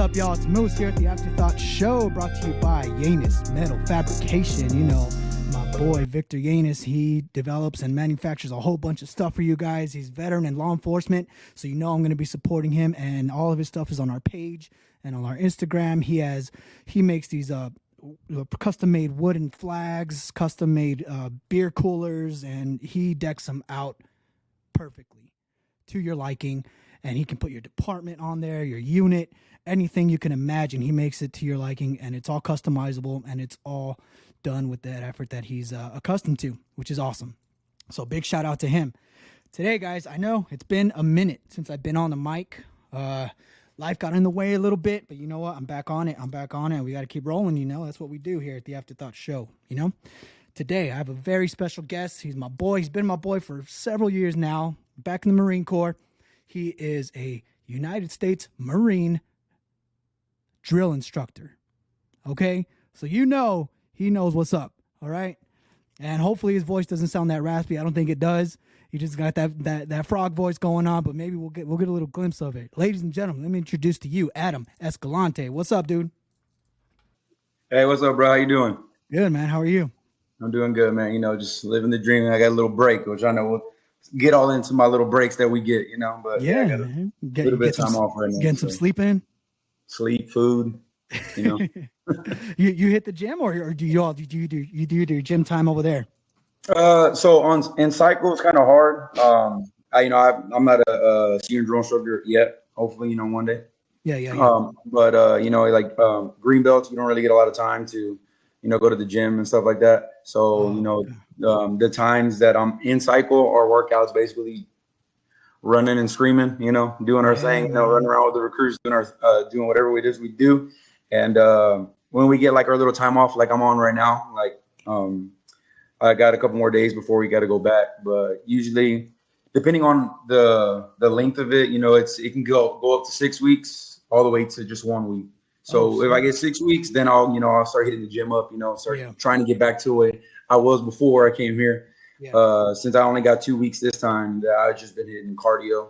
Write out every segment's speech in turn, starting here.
up, y'all? It's Moose here at the After-Thot show, brought to you by Yanis Metal Fabrication. You know, my boy Victor Yanis, he develops and manufactures a whole bunch of stuff for you guys. He's veteran in law enforcement, so you know I'm going to be supporting him, and all of his stuff is on our page and on our Instagram. He makes these custom-made wooden flags, custom-made beer coolers, and he decks them out perfectly to your liking. And he can put your department on there, your unit, anything you can imagine. He makes it to your liking, and it's all customizable, and it's all done with that effort that he's accustomed to, which is awesome. So big shout out to him. Today, guys, I know it's been a minute since I've been on the mic. Life got in the way a little bit, but you know what? I'm back on it. And we got to keep rolling, you know. That's what we do here at the After-Thot show, you know. Today, I have a very special guest. He's my boy. He's been my boy for several years now, back in the Marine Corps. He is a United States Marine drill instructor. Okay? So you know he knows what's up. All right? And hopefully his voice doesn't sound that raspy. I don't think it does. He just got that frog voice going on, but maybe we'll get a little glimpse of it. Ladies and gentlemen, let me introduce to you Adam Escalante. What's up, dude? Hey, what's up, bro? How you doing? Good, man. How are you? I'm doing good, man. You know, just living the dream. I got a little break, which I know we'll get all into my little breaks that we get, you know. But yeah, I got man. a little bit of time off right now. Getting some sleep in? Sleep, food, you know. you hit the gym, or do you do your gym time over there? So in cycle, it's kind of hard. I'm not a senior drill instructor yet. Hopefully, you know, one day. Yeah. But you know, like green belts, you don't really get a lot of time to, you know, go to the gym and stuff like that. So, you know, the times that I'm in cycle are workouts, basically running and screaming, you know, doing our thing, you know, running around with the recruits, doing whatever it is we do. And when we get like our little time off, like I'm on right now, like I got a couple more days before we got to go back. But usually, depending on the length of it, you know, it can go up to 6 weeks, all the way to just 1 week. So if I get 6 weeks, then I'll start hitting the gym up, you know, trying to get back to it I was before I came here. Yeah. Since I only got 2 weeks this time, I've just been hitting cardio,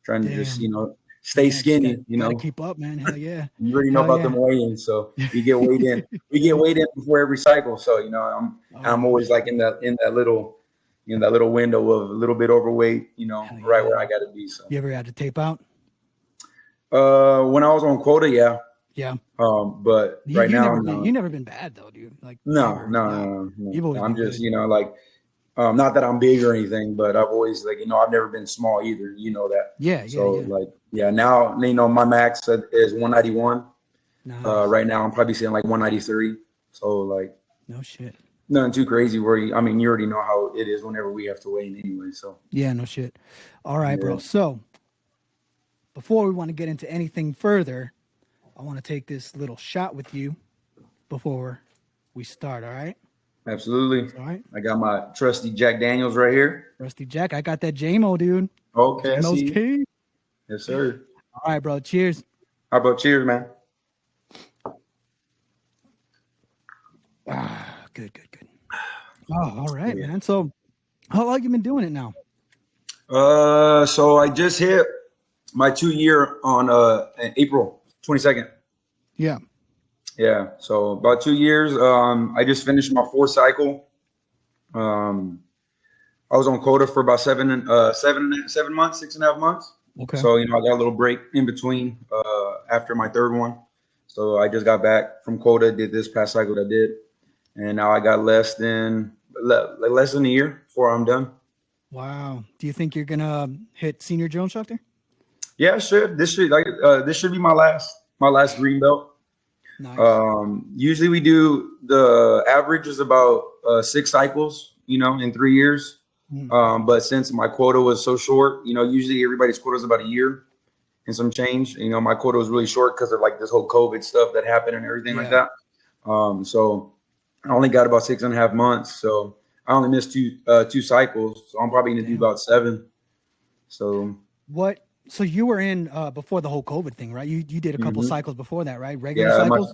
trying to just, you know, stay skinny, you know. Gotta keep up, man. Hell yeah. You already know about them weigh-ins, so we get weighed in. We get weighed in before every cycle. So, you know, I'm always like in that little window of a little bit overweight, you know, right where I gotta be. So you ever had to tape out? When I was on quota, yeah. Yeah. But right now, you've never been bad though, dude. Like no. You've always I'm just, good. you know, like, not that I'm big or anything, but I've always, like, you know, I've never been small either. You know that. Yeah. Like, now, you know, my max is 191. Nice. Right now I'm probably saying like 193. So like, no shit. Nothing too crazy where you already know how it is whenever we have to weigh in anyway. So yeah, no shit. All right, bro. So before we want to get into anything further, I want to take this little shot with you before we start. All right. Absolutely. All right. I got my trusty Jack Daniels right here. Trusty Jack. I got that JMO, dude. Okay. King. Yes, sir. All right, bro. Cheers. How about cheers, man? Good. Oh, all right, man. So how long you been doing it now? So I just hit my 2 year on April 22nd. Yeah. Yeah. So about 2 years. I just finished my 4th cycle. I was on quota for about 7 months, 6.5 months. Okay. So, you know, I got a little break in between after my 3rd one. So I just got back from quota, did this past cycle that I did. And now I got less than a year before I'm done. Wow. Do you think you're gonna hit senior drill instructor? Yeah, sure. This should be my last green belt. Nice. Usually we do, the average is about 6 cycles, you know, in 3 years. But since my quota was so short, you know, usually everybody's quota is about a year and some change. You know, my quota was really short because of like this whole COVID stuff that happened and everything like that. So I only got about 6.5 months. So I only missed two cycles. So I'm probably gonna do about 7. So So you were in before the whole COVID thing, right? You did a couple cycles before that, right? Regular cycles?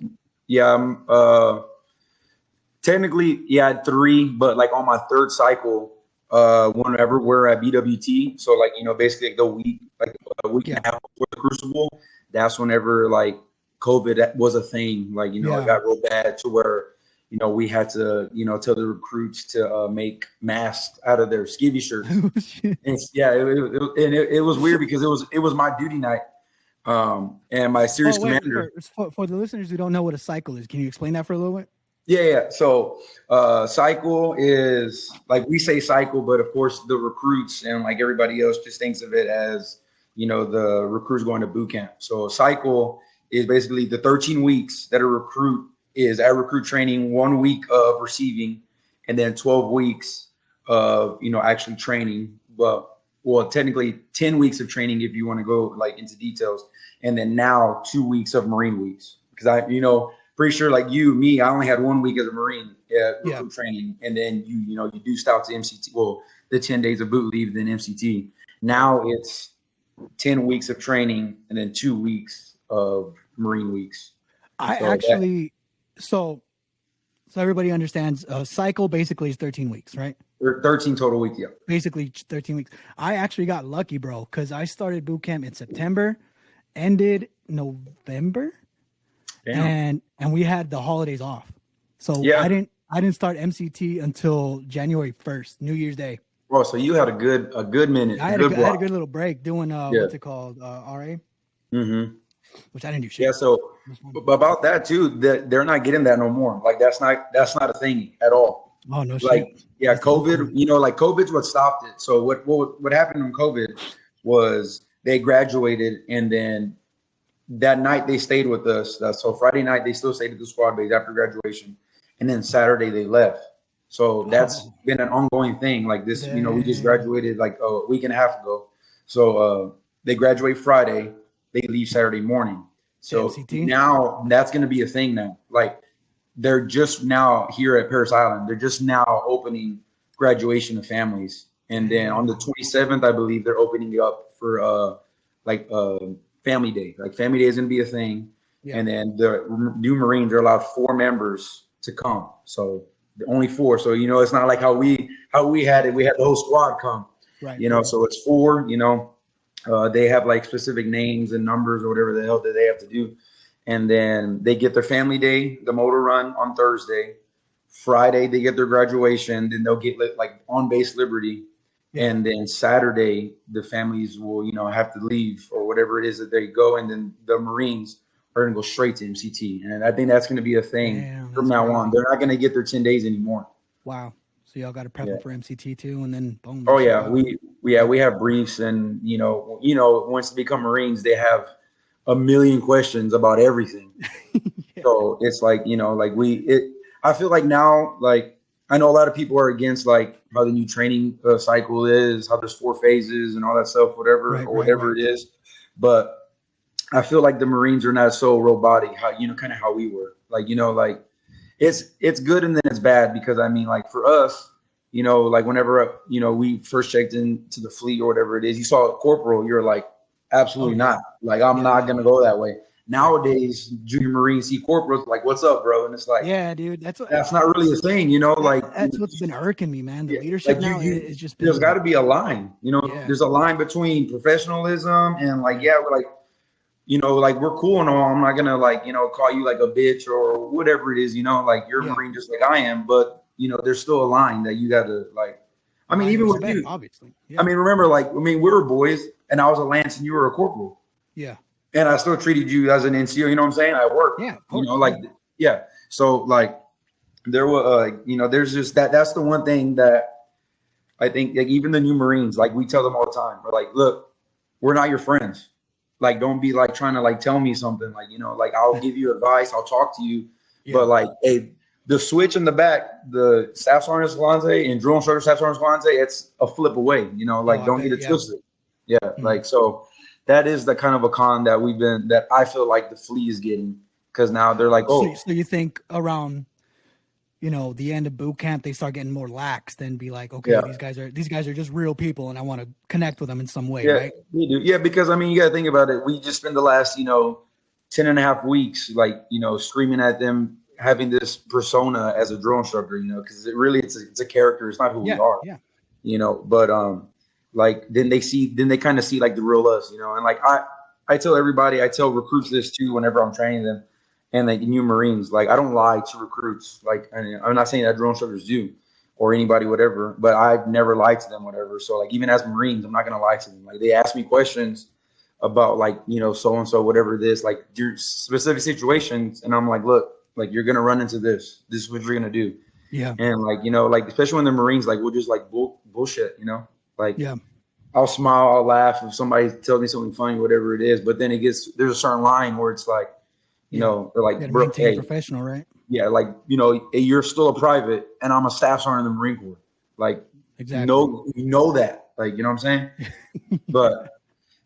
Technically, I had 3, but like on my 3rd cycle, whenever we're at BWT, so like, you know, basically the week, like a week and a half before the Crucible, that's whenever like COVID was a thing. Like, you know, it Yeah. got real bad to where, you know, we had to, you know, tell the recruits to make masks out of their skivvy shirts. And yeah, it was weird because it was my duty night. And my serious Oh, wait, commander. for the listeners who don't know what a cycle is, can you explain that for a little bit? Yeah. So cycle is like we say cycle, but of course the recruits and like everybody else just thinks of it as, you know, the recruits going to boot camp. So a cycle is basically the 13 weeks that a recruit is at recruit training, 1 week of receiving, and then 12 weeks of, you know, actually training. Well, technically 10 weeks of training if you want to go like into details, and then now 2 weeks of Marine weeks because you know, pretty sure like me, I only had 1 week as a Marine recruit training, and then you know you do start to MCT. Well, the 10 days of boot leave, then MCT. Now it's 10 weeks of training and then 2 weeks of Marine weeks. So everybody understands. A cycle basically is 13 weeks, right? 13 total weeks, yeah. Basically 13 weeks. I actually got lucky, bro, because I started boot camp in September, ended November. Damn. And we had the holidays off, so I didn't start MCT until January 1st, New Year's Day. Oh, so you had a good minute. I had a good little break doing what's it called, RAHH, which I didn't do shit. Yeah, so about that too, that they're not getting that no more. Like that's not a thing at all. Oh no, like shit. Yeah, that's COVID. You know, like COVID's what stopped it. So what happened in COVID was they graduated and then. That night they stayed with us. So Friday night they still stayed at the squad base after graduation, and then Saturday they left. So that's been an ongoing thing. Like this, you know, we just graduated like a week and a half ago. So they graduate Friday, they leave Saturday morning. So now that's going to be a thing now. Like they're just now here at Paris Island. They're just now opening graduation of families, and then on the 27th, I believe they're opening up for Family Day. Like Family Day is going to be a thing. Yeah. And then the new Marines are allowed 4 members to come. So only 4. So, you know, it's not like how we had it. We had the whole squad come, right? You know, so it's 4, you know, they have like specific names and numbers or whatever the hell that they have to do. And then they get their Family Day, the motor run on Thursday. Friday, they get their graduation. Then they'll get like on base Liberty. Yeah. And then Saturday, the families will, you know, have to leave or whatever it is that they go. And then the Marines are going to go straight to MCT. And I think that's going to be a thing from now on. They're not going to get their 10 days anymore. Wow. So y'all got to prep for MCT too. And then boom. Oh, yeah. We have briefs and, you know, once they become Marines, they have a million questions about everything. So it's like, you know, like I feel like now, like, I know a lot of people are against like how the new training cycle is, how there's 4 phases and all that stuff, whatever it is. But I feel like the Marines are not so robotic, how, you know, kind of how we were. Like, you know, like it's good and then it's bad because I mean, like for us, you know, like whenever, you know, we first checked into the fleet or whatever it is, you saw a corporal, you're like, absolutely not. Like, I'm not going to go that way. Nowadays, junior Marines see corporals like, "What's up, bro?" And it's like, yeah, dude, that's not really a thing, you know. Like that's what's been irking me, man. The leadership like now is just there's got to be a line, you know. Yeah. There's a line between professionalism and like, we're like, you know, like we're cool and all. I'm not gonna like, you know, call you like a bitch or whatever it is, you know. Like you're a Marine just like I am, but you know, there's still a line that you got to like. I mean, even with you, obviously. Yeah. I mean, remember, like, we were boys, and I was a lance, and you were a corporal. Yeah. And I still treated you as an NCO, you know what I'm saying? I worked. Yeah. You know, like, yeah. So, like, there were, you know, there's just that's the one thing that I think, like, even the new Marines, like, we tell them all the time, we're like, look, we're not your friends. Like, don't be, like, trying to, like, tell me something. Like, you know, like, I'll give you advice. I'll talk to you. Yeah. But, like, hey, the switch in the back, the Staff Sergeant Escalante and Drill Instructor Staff Sergeant Escalante, it's a flip away, you know, like, don't get it twisted. Yeah. Mm-hmm. Like, so. That is the kind of a con that I feel like the fleet is getting because now they're like, oh. So you think around, you know, the end of boot camp, they start getting more lax, then be like, okay, these guys are just real people and I want to connect with them in some way, right? We do. Yeah, because I mean, you got to think about it. We just spent the last, you know, 10 and a half weeks, like, you know, screaming at them, having this persona as a drill instructor, you know, because it's a character. It's not who we are, you know, but like then they kind of see like the real us, you know, and like I tell everybody, I tell recruits this too whenever I'm training them, and like new Marines, like I don't lie to recruits. Like I'm not saying that drill instructors do, or anybody, whatever, but I've never lied to them, whatever. So like even as Marines, I'm not gonna lie to them. Like they ask me questions about like, you know, so and so, whatever this, like your specific situations, and I'm like, look, like you're gonna run into this. This is what you're gonna do. Yeah. And like, you know, like especially when the Marines, like we'll just like bullshit, you know, like Yeah. I'll smile, I'll laugh if somebody tells me something funny, whatever it is. But then there's a certain line where it's like, you know, they're like, bro, maintain professional, right? Yeah, like, you know, hey, you're still a private, and I'm a staff sergeant in the Marine Corps. Like, exactly. You know that, like, you know what I'm saying? But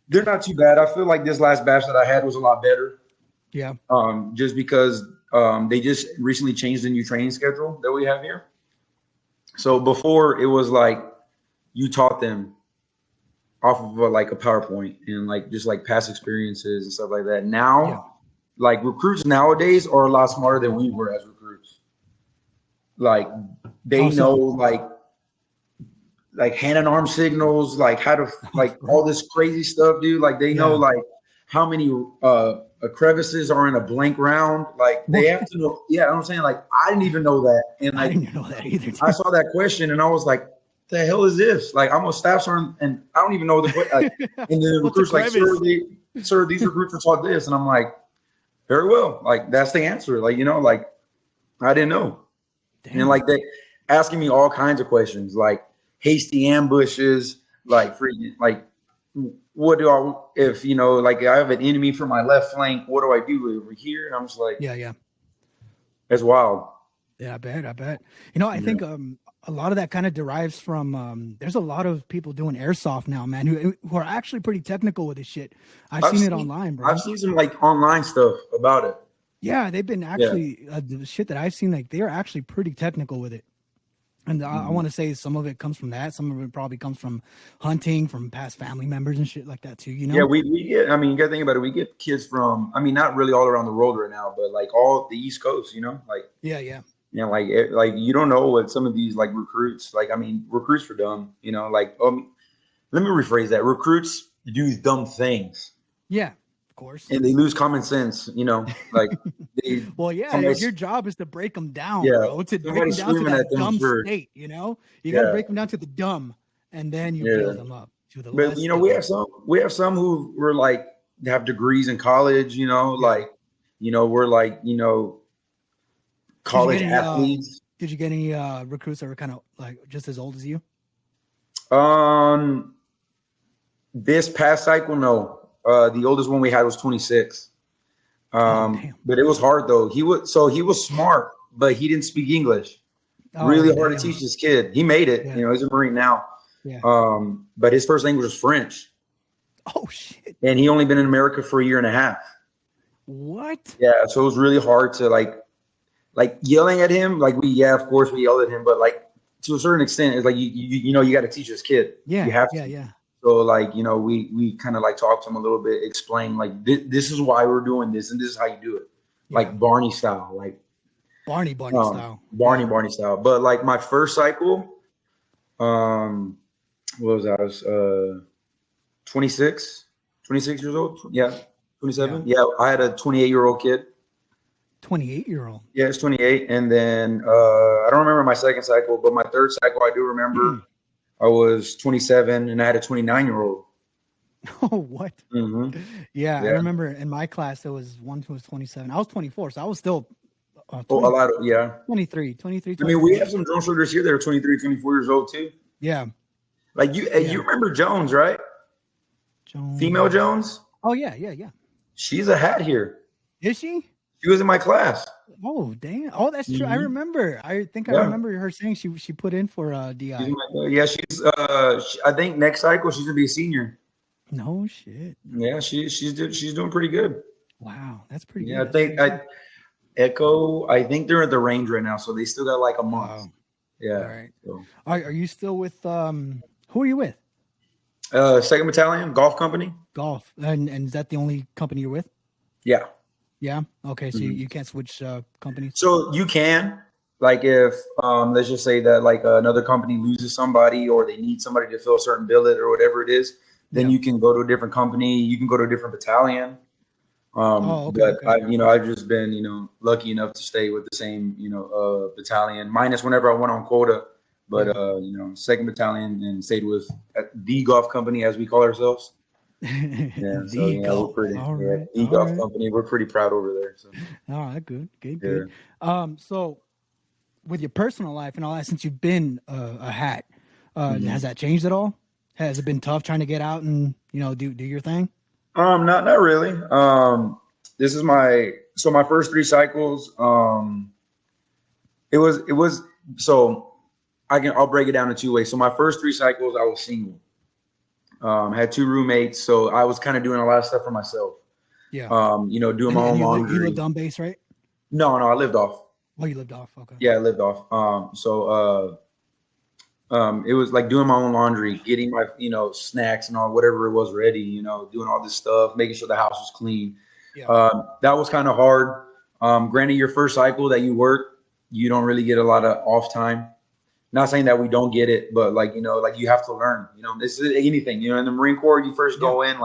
they're not too bad. I feel like this last batch that I had was a lot better. Yeah. Just because they just recently changed the new training schedule that we have here. So before it was like you taught them off of like a PowerPoint and like just like past experiences and stuff like that. Now, like recruits nowadays are a lot smarter than we were as recruits. Like they know like hand and arm signals, like how to like all this crazy stuff, dude. Like they know like how many crevices are in a blank round. Like they have to know. Yeah, I'm saying like I didn't even know that, and like I didn't know that either. I saw that question and I was like, the hell is this? Like I'm a staff sergeant and I don't even know the like, and the recruits like, sir, these recruits are taught this, and I'm like, very well, like that's the answer. Like, you know, like I didn't know. Damn. And like they asking me all kinds of questions, like hasty ambushes, like freaking like what do I if you know, like I have an enemy from my left flank, what do I do over here? And I'm just like, yeah. That's wild. Yeah, I bet. You know, I think a lot of that kind of derives from there's a lot of people doing airsoft now, man, who are actually pretty technical with this shit. I've seen it online, bro. I've seen some like online stuff about it. Yeah, they've been actually the shit that I've seen, like they're actually pretty technical with it. And I want to say some of it comes from that. Some of it probably comes from hunting, from past family members and shit like that too, you know? Yeah, we get, I mean, you got to think about it. We get kids from, I mean, not really all around the world right now, but like all the East Coast, you know? Like, yeah. You know, like you don't know what some of these like recruits, like, I mean, recruits for dumb, you know, like, let me rephrase that. Recruits do dumb things. Yeah, of course. And they lose common sense, you know, like they. Well, yeah, your job is to break them down, bro. To break them down to that dumb state, you know? You got to break them down to the dumb, and then you build them up to the But, you know, we have some who were like, have degrees in college, you know, like, you know, we're like, you know, college athletes. Did you get any recruits that were kind of like just as old as you? This past cycle, no. The oldest one we had was 26. But it was hard though. He was smart, but he didn't speak English. Really hard to teach this kid. He made it. You know, he's a Marine now. Yeah. But his first language was French. Oh shit. And he only been in America for a year and a half. What? Yeah. So it was really hard to like yelling at him. Like of course we yelled at him, but like to a certain extent, it's like you know, you got to teach this kid. Yeah. You have to. Yeah. So like, you know, we kind of like talked to him a little bit, explain like this is why we're doing this and this is how you do it. Like Barney style, like Barney style. Barney style. But like my first cycle, what was that? I was 26 years old. Yeah. 27. Yeah. I had a 28-year-old kid. 28-year-old. Yeah, it's 28. And then I don't remember my second cycle, but my third cycle I do remember. I was 27 and I had a 29-year-old. Oh, what? Mm-hmm. Yeah, I remember in my class there was one who was 27. I was 24, so I was still 23. I mean, we have some drill instructors here that are 23, 24 years old too. Yeah. Like you remember Jones, right? Jones. Female Jones? Oh, yeah. She's a hat here. Is she? She was in my class. Oh, damn. Oh, that's true. I remember. I think I remember her saying she put in for DI. Yeah, she's I think next cycle she's gonna be a senior. No shit. Yeah, she's doing pretty good. Wow, that's pretty good. Yeah, I think they're at the range right now, so they still got like a month. Wow. Yeah. All right. So. Are you still with who are you with? 2nd Battalion Golf Company. Golf. And is that the only company you're with? Yeah. Yeah. Okay. So you can't switch companies. So you can, like, if let's just say that like another company loses somebody or they need somebody to fill a certain billet or whatever it is, then you can go to a different company. You can go to a different battalion. But I've just been, lucky enough to stay with the same, battalion, minus whenever I went on quota. But, second battalion, and stayed with the golf company, as we call ourselves. Yeah. So, golf. we're pretty, Right. the golf company. We're pretty proud over there. So. All right. Good. So with your personal life and all that, since you've been a hat, has that changed at all? Has it been tough trying to get out and, do your thing? Not really. This is my first 3 cycles. I'll break it down in 2 ways. So my first 3 cycles, I was single. Had 2 roommates, so I was kind of doing a lot of stuff for myself. Yeah. Doing my own laundry. You lived on base, right? No, I lived off. Oh, you lived off. Okay. Yeah, I lived off. It was like doing my own laundry, getting my, snacks and all, whatever it was ready, doing all this stuff, making sure the house was clean. Yeah. That was kind of hard. Granted, your first cycle that you work, you don't really get a lot of off time. Not saying that we don't get it, but you have to learn, this is anything, in the Marine Corps, you first go in,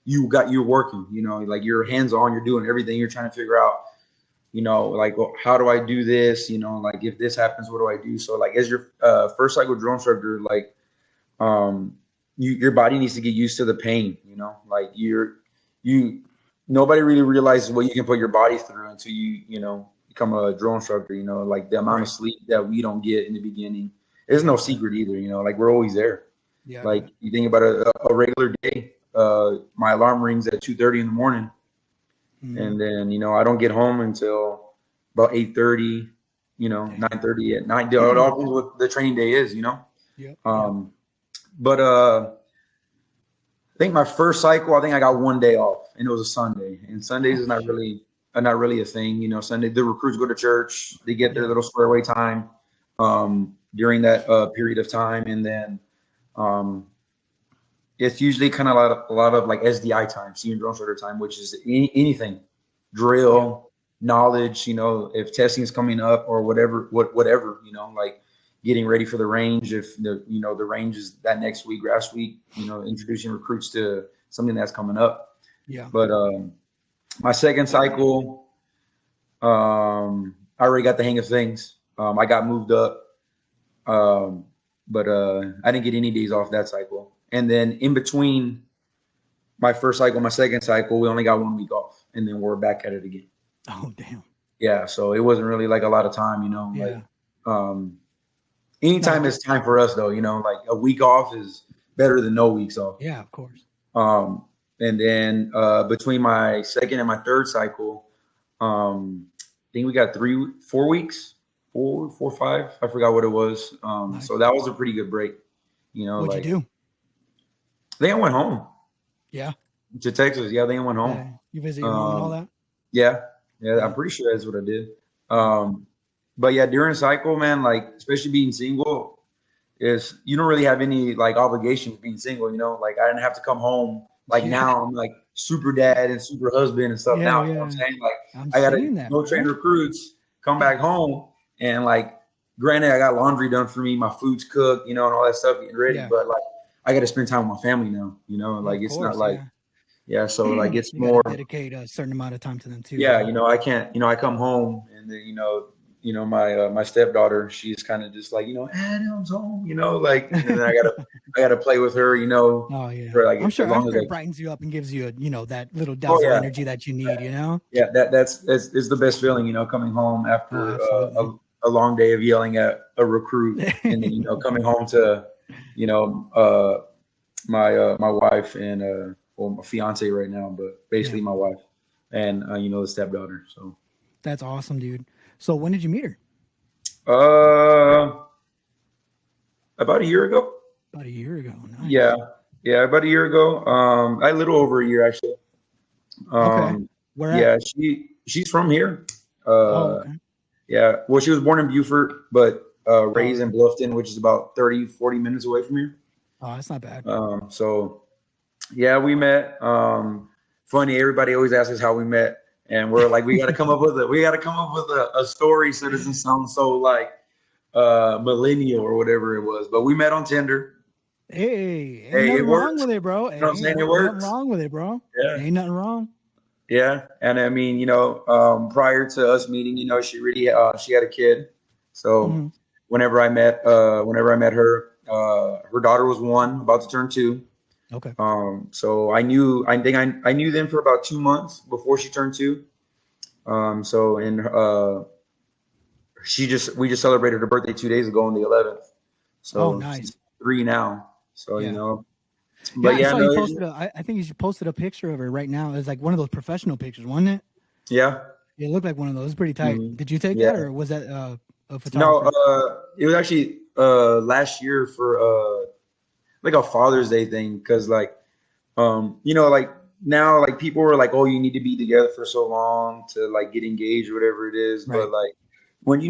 you're working, like you're hands on, you're doing everything, you're trying to figure out, how do I do this? If this happens, what do I do? So as your first cycle drill instructor, your body needs to get used to the pain, nobody really realizes what you can put your body through until you become a drill instructor, the amount of sleep that we don't get in the beginning. There's no secret either, we're always there. Yeah. You think about a regular day, my alarm rings at 2:30 in the morning. And then, I don't get home until about 8:30, 9:30 at night. It all depends what the training day is, But I think my first cycle, I think I got 1 day off, and it was a Sunday. And Sundays is not really a thing, Sunday. The recruits go to church, they get their little square away time during that period of time, and then it's usually kind of a lot of like SDI time, senior drill instructor time, which is anything, drill, knowledge, if testing is coming up or whatever, getting ready for the range. If the range is that next week, grass week, introducing recruits to something that's coming up. Yeah. But my second cycle, I already got the hang of things. I got moved up, but I didn't get any days off that cycle. And then in between my first cycle, my second cycle, we only got 1 week off, and then we're back at it again. Oh, damn. Yeah. So it wasn't really a lot of time, anytime is time for us though, a week off is better than no weeks off. Yeah, of course. And then between my second and my third cycle, I think we got 4 weeks, 4, 5. I forgot what it was. Nice. So that was a pretty good break. What'd you do? I think I went home. Yeah. To Texas. Yeah, I think I went home. You visit your mom and all that? Yeah. Yeah, I'm pretty sure that's what I did. But yeah, during cycle, man, especially being single, is you don't really have any obligations being single, I didn't have to come home. Now I'm super dad and super husband and stuff now. You know what I'm saying? I gotta go train recruits, come back home, and granted I got laundry done for me, my food's cooked, and all that stuff getting ready, but I got to spend time with my family now, it's not so it's more dedicate a certain amount of time to them too. Yeah. I can't, I come home and then, my stepdaughter, she's kind of just Adam's home, and then I gotta play with her, Oh yeah. For, I'm sure it brightens you up and gives you that little dose of energy that you need, Yeah, that's the best feeling, coming home after a long day of yelling at a recruit, and then coming home to my wife and my fiance right now, but basically my wife and the stepdaughter. So that's awesome, dude. So when did you meet her? About a year ago. About a year ago. Nice. Yeah, about a year ago. A little over a year actually. Okay. Where at? Yeah, she's from here. Okay. Yeah. Well, she was born in Beaufort, but raised in Bluffton, which is about 30-40 minutes away from here. Oh, that's not bad. So yeah, we met. Funny, everybody always asks us how we met. And we're we got to come up with a story so it doesn't sound so millennial or whatever it was. But we met on Tinder. Hey, ain't Hey, it nothing wrong works. with it, bro. You know what I'm saying? It Ain't nothing works. wrong with it, bro. Yeah. Ain't nothing wrong. Yeah. And I mean, prior to us meeting, she really, she had a kid. So Hmm. whenever I met her, her daughter was 1, about to turn 2. Okay. So I knew them for about 2 months before she turned 2. So and we just celebrated her birthday 2 days ago on the 11th. Oh, So she's nice. 3 now. So Yeah. Yeah, but I yeah, saw you no, posted I think you posted a picture of her right now. It's like one of those professional pictures, wasn't it? yeah, It looked like one of those. It's pretty tight. mhm, Did you take yeah. that, or was that a No, photographer? it was actually last year for like a Father's Day thing, because like now like people are like, oh, you need to be together for so long to like get engaged or whatever it is, but Right. like when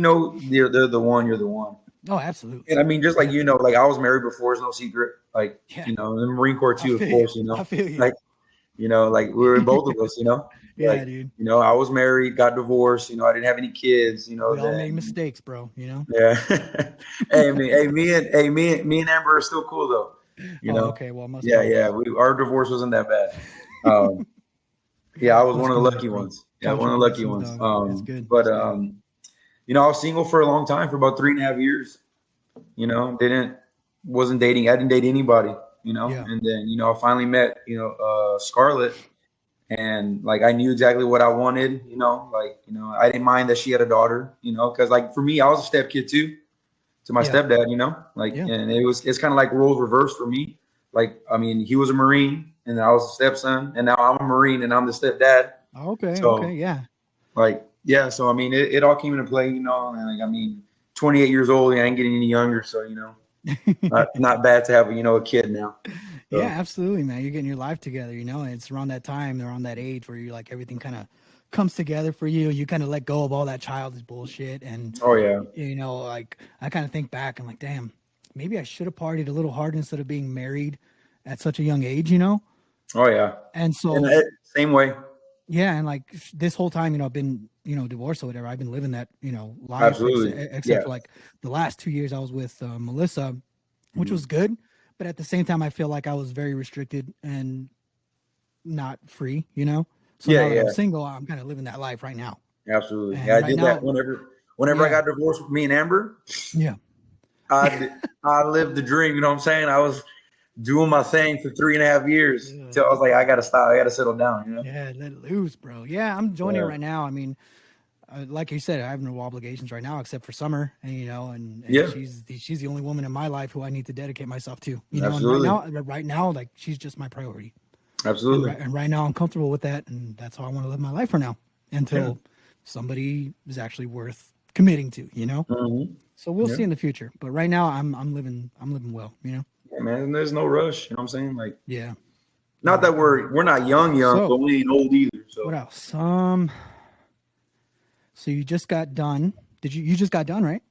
they're the one, you're the one. Oh, absolutely. And I mean, just like Yeah. like I was married before, it's no secret. Like Yeah. in the Marine Corps I too, of feel you. course. I feel you. Like like we were both of us. Yeah, Like dude. I was married, got divorced. I didn't have any kids. We all made Then mistakes, bro. You know. yeah. Me and Amber are still cool though. You Oh, know. okay. Well, it must Yeah, be yeah. good. Our divorce wasn't that bad. Um, yeah, I was That's one of the good, lucky bro. ones. Yeah, one of the Contribute lucky some ones. dog. It's good. But It's good. I was single for a long time, for about 3.5 years. Didn't wasn't dating. I didn't date anybody. Yeah. And then I finally met Scarlett, and like I knew exactly what I wanted. I didn't mind that she had a daughter. Because like for me, I was a step kid too to my Yeah. stepdad. Yeah. And it's kind of like roles reversed for me. Like I mean, he was a Marine, and I was a stepson, and now I'm a Marine, and I'm the stepdad. Okay. Okay. So Yeah. like yeah, so I mean, it all came into play. And like I mean, 28 years old, I ain't getting any younger, so not bad to have a kid now. Yeah, So absolutely, man. You're getting your life together, and it's around that time, around that age where you like everything kind of comes together for you. You kind of let go of all that childish bullshit, and oh yeah, like I kind of think back and like, damn, maybe I should have partied a little harder instead of being married at such a young age. oh yeah, And and so same way. yeah, and like this whole time, I've been divorced or whatever. I've been living that life, Absolutely, except yeah. for like the last 2 years I was with Melissa, which Mhm. was good. But at the same time, I feel like I was very restricted and not free. So Yeah, now that I'm yeah, single, I'm kind of living that life right now. absolutely. Yeah, And I right did that now, whenever I yeah, got divorced with me and Amber. yeah, I lived the dream. You know what I'm saying? I was doing my thing for 3.5 years yeah, till I was like, I gotta stop. I gotta settle down. yeah, let it loose, bro. Yeah, I'm enjoying it Yeah, right now. I mean, like you said, I have no obligations right now except for Summer, and and yeah, she's the only woman in my life who I need to dedicate myself to. And absolutely, right now, like she's just my priority. And absolutely. right now, I'm comfortable with that, and that's how I want to live my life for now Yeah, until somebody is actually worth committing to. hmm, So we'll yeah, see in the future. But right now, I'm living well. yeah, man. There's no rush. You know what I'm saying? Like, Yeah, not yeah. that we're not young, So but we ain't old either. what So else? So you just got done. You just got done, right?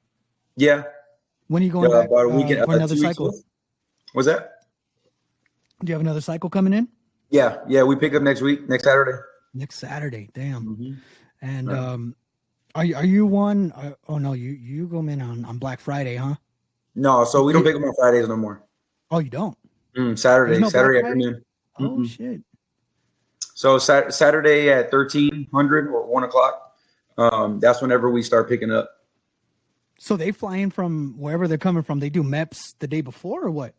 yeah, When are you yeah. going back About a week, for another 2 weeks cycle? ago. Was that? Do you have another cycle coming in Yeah, yeah. We pick up next week, next Saturday. next Saturday? Damn. Hmm. And Right. are you one? Oh no, you go in on Black Friday, huh? No, so we don't You, pick up on Fridays no more. oh, you don't. There's Saturday, no Black Saturday Friday. afternoon. Oh Mm-mm. shit. So Saturday at 1300 or 1 o'clock. That's whenever we start picking up. So they fly in from wherever they're coming from. They do MEPS the day before, or what?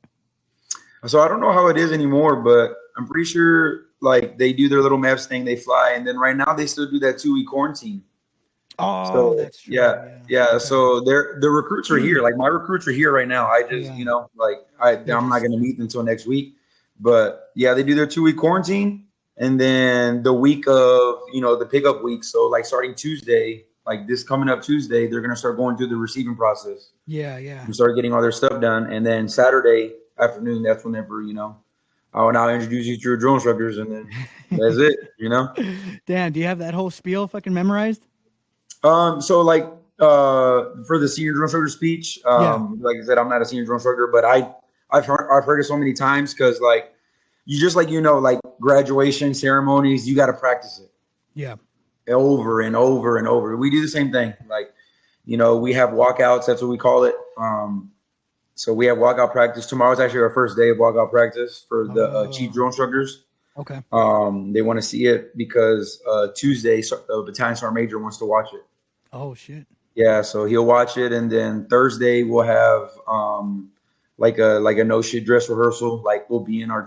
So I don't know how it is anymore, but I'm pretty sure like they do their little maps thing. They fly, and then right now they still do that 2 week quarantine. Oh, So that's true. yeah, Yeah. yeah. Okay. So the recruits are here. Like my recruits are here right now. I just Yeah. like They I'm not just going to meet them until next week. But yeah, they do their 2 week quarantine, and then the week of the pickup week. So like starting Tuesday, like this coming up Tuesday, they're going to start going through the receiving process yeah. and start getting all their stuff done. And then Saturday afternoon, that's whenever I will now introduce you to your drill instructors, and then that's it. Damn, do you have that whole spiel fucking memorized? So like for the senior drill instructor speech, Yeah. like I said, I'm not a senior drill instructor, but I've heard it so many times because like you just like graduation ceremonies, you got to practice it Yeah. over and over and over. We do the same thing. Like we have walkouts. That's what we call it. So we have walkout practice. Tomorrow's actually our first day of walkout practice for the chief Oh, drill instructors. okay. They want to see it because Tuesday, the battalion sergeant major wants to watch it. Oh shit. Yeah, so he'll watch it, and then Thursday we'll have like a no shit dress rehearsal. Like we'll be in our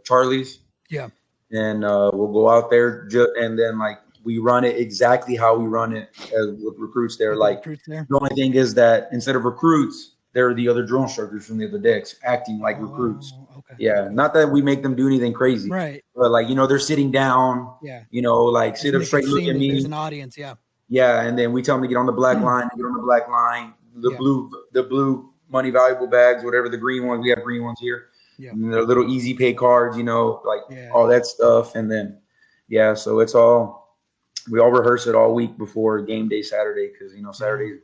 Charlies, Yeah. and we'll go out there, and then like we run it exactly how we run it as with recruits there. With the Like recruits there. the only thing is that instead of recruits, there are the other drill instructors from the other decks acting like recruits. Oh, okay. Yeah, Okay. not that we make them do anything crazy, Right. but like they're sitting down. Yeah. Like Just sit up make it straight, look seem at that there's me. an audience. Yeah. Yeah, and then we tell them to get on the black line. Get on the black line. The Yeah. blue money valuable bags, whatever the green ones. We have green ones here. Yeah. And the little easy pay cards, like Yeah. all that stuff. And then, yeah, so we all rehearse it all week before game day Saturday because Saturday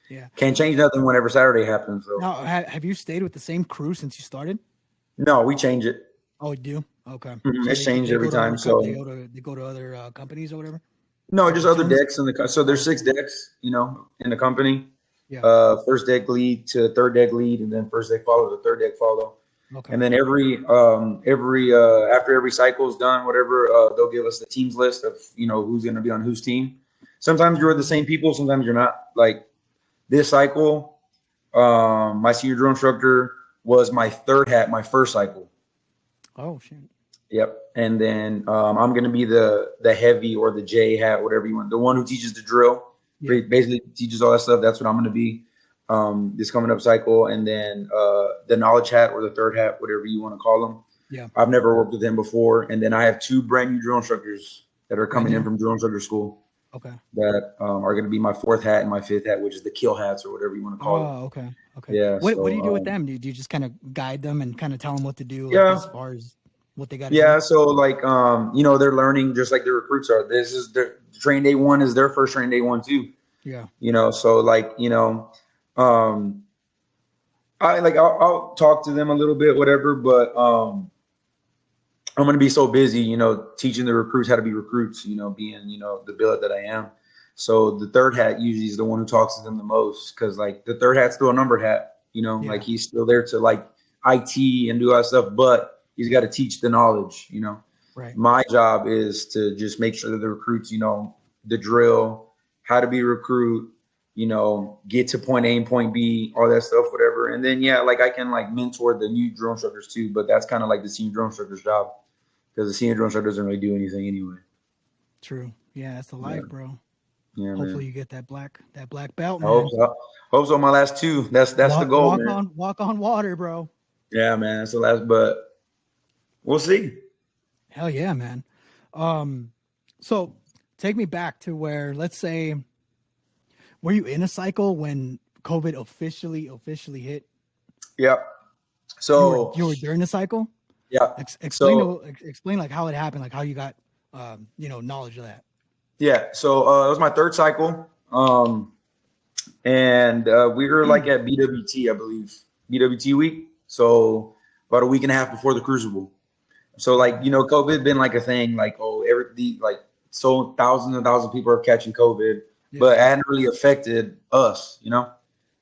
Yeah. can't change nothing whenever Saturday happens. So Now, have you stayed with the same crew since you started? no, we change it. Oh, you do? Okay. Mhm, So it's changed every go to time. other So they go to other companies or whatever. no, Or just other platoons? decks so there's 6 decks, in the company. Yeah. First deck lead to third deck lead, and then first deck follow to third deck follow. Okay. And then every after every cycle is done, whatever, they'll give us the teams list of who's going to be on whose team. Sometimes you're the same people, sometimes you're not. Like this cycle, my senior drill instructor was my third hat, my first cycle. Oh shit. Yep. And then I'm going to be the heavy or the J hat, whatever you want, the one who teaches the drill. Yeah. Basically teaches all that stuff. That's what I'm going to be this coming up cycle. And then the knowledge hat or the third hat, whatever you want to call them. Yeah. I've never worked with him before. And then I have 2 brand new drill instructors that are coming Brand in new? from drill instructor school Okay. that are going to be my 4th hat and my 5th hat, which is the kill hats or whatever you want to call them. Oh, okay. Okay. Yeah. What so, do you do with them? Do you just kind of guide them and kind of tell them what to do, like, Yeah. as far as what they got to Yeah, do? so like they're learning just like the recruits are. This is their train day 1 is their first train day 1 too. Yeah. So like, I'll talk to them a little bit, whatever, but I'm gonna be so busy, teaching the recruits how to be recruits, being, the billet that I am. So the third hat usually is the one who talks to them the most, because like the third hat's still a numbered hat, Yeah. like he's still there to like IT and do all that stuff, but he's got to teach the knowledge, Right. My job is to just make sure that the recruits, the drill, how to be a recruit, get to point A and point B, all that stuff, whatever. And then, yeah, like I can like mentor the new drill instructors too, but that's kind of like the senior drill instructor's job because the senior drill instructor doesn't really do anything anyway. True. Yeah, that's the life, bro. Yeah, Hopefully man. you get that black belt, I man. hope so. My last 2. That's the goal, man. Walk on water, bro. Yeah, man. That's the last, but we'll see. Hell yeah, man. So take me back to where, let's say, were you in a cycle when COVID officially hit? Yeah. So You were during the cycle? yeah. Explain like how it happened, like how you got knowledge of that. Yeah. So it was my 3rd cycle. And we were like at BWT, I believe, BWT week. So about a week and a half before the Crucible. So like, COVID had been like a thing, like, so thousands and thousands of people are catching COVID, but it hadn't really affected us,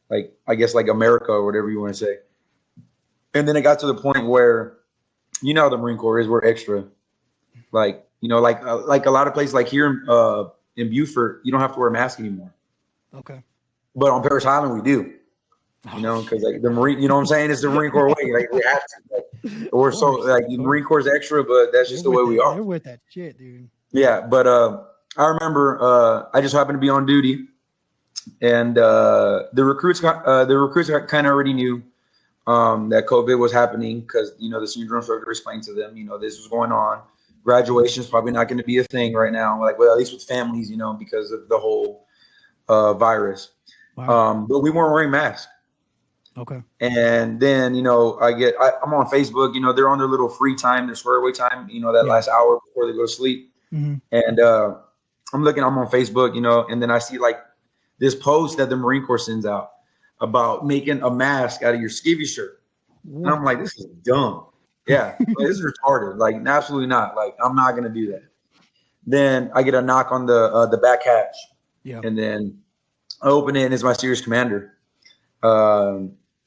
like, I guess like America or whatever you want to say. And then it got to the point where, the Marine Corps is, we're extra. Like, like a lot of places like here in Beaufort, you don't have to wear a mask anymore. Okay. But on Paris Island, we do. Because like the Marine, you know what I'm saying? It's the Marine Corps way. Like we have to. Like, we're so like the Marine Corps is extra, but that's just the way we are. They're with that shit, dude. Yeah, but I remember I just happened to be on duty, and the recruits kind of already knew that COVID was happening because the senior drill instructor explained to them, this was going on. Graduation is probably not going to be a thing right now, like at least with families, because of the whole virus. Wow. But we weren't wearing masks. Okay. And then, I'm on Facebook, they're on their little free time, their swear away time, that last hour before they go to sleep. Mm-hmm. And I'm on Facebook, and then I see like this post that the Marine Corps sends out about making a mask out of your skivvy shirt. What? And I'm like, this is dumb. Yeah, like, this is retarded. Like, absolutely not. Like, I'm not going to do that. Then I get a knock on the back hatch. Yeah. And then I open it, and it's my serious commander.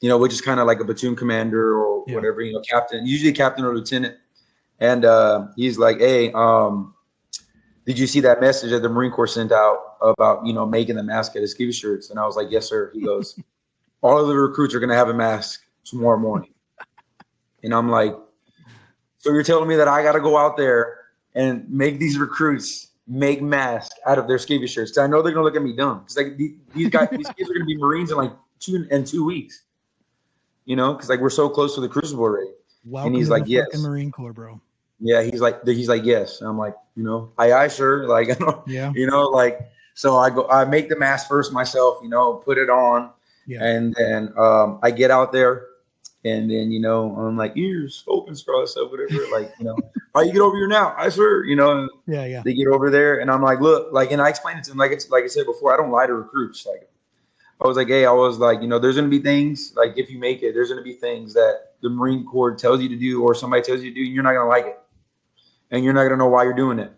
which is kind of like a platoon commander or whatever, captain, usually captain or lieutenant. And he's like, hey, did you see that message that the Marine Corps sent out about, making the mask at Escalante shirts? And I was like, yes, sir. He goes, all of the recruits are going to have a mask tomorrow morning. And I'm like, so you're telling me that I got to go out there and make these recruits make masks out of their Escalante shirts? Because I know they're going to look at me dumb. Because like these kids are going to be Marines in like 2 weeks. Because like we're so close to the Crucible already. Welcome and he's to like, the yes. fucking Marine Corps, bro. Yeah, he's like, yes. And I'm like, aye, sir. Like, so I make the mask first myself, put it on. Yeah. And then I get out there and then, I'm like, ears open, cross up, whatever. Like, how you get over here now? I sir, Yeah. They get over there and I'm like, look, like, and I explained it to them, like I said before, I don't lie to recruits. Like, I was like, hey, there's going to be things, like, if you make it, there's going to be things that the Marine Corps tells you to do or somebody tells you to do, and you're not going to like it. And you're not going to know why you're doing it.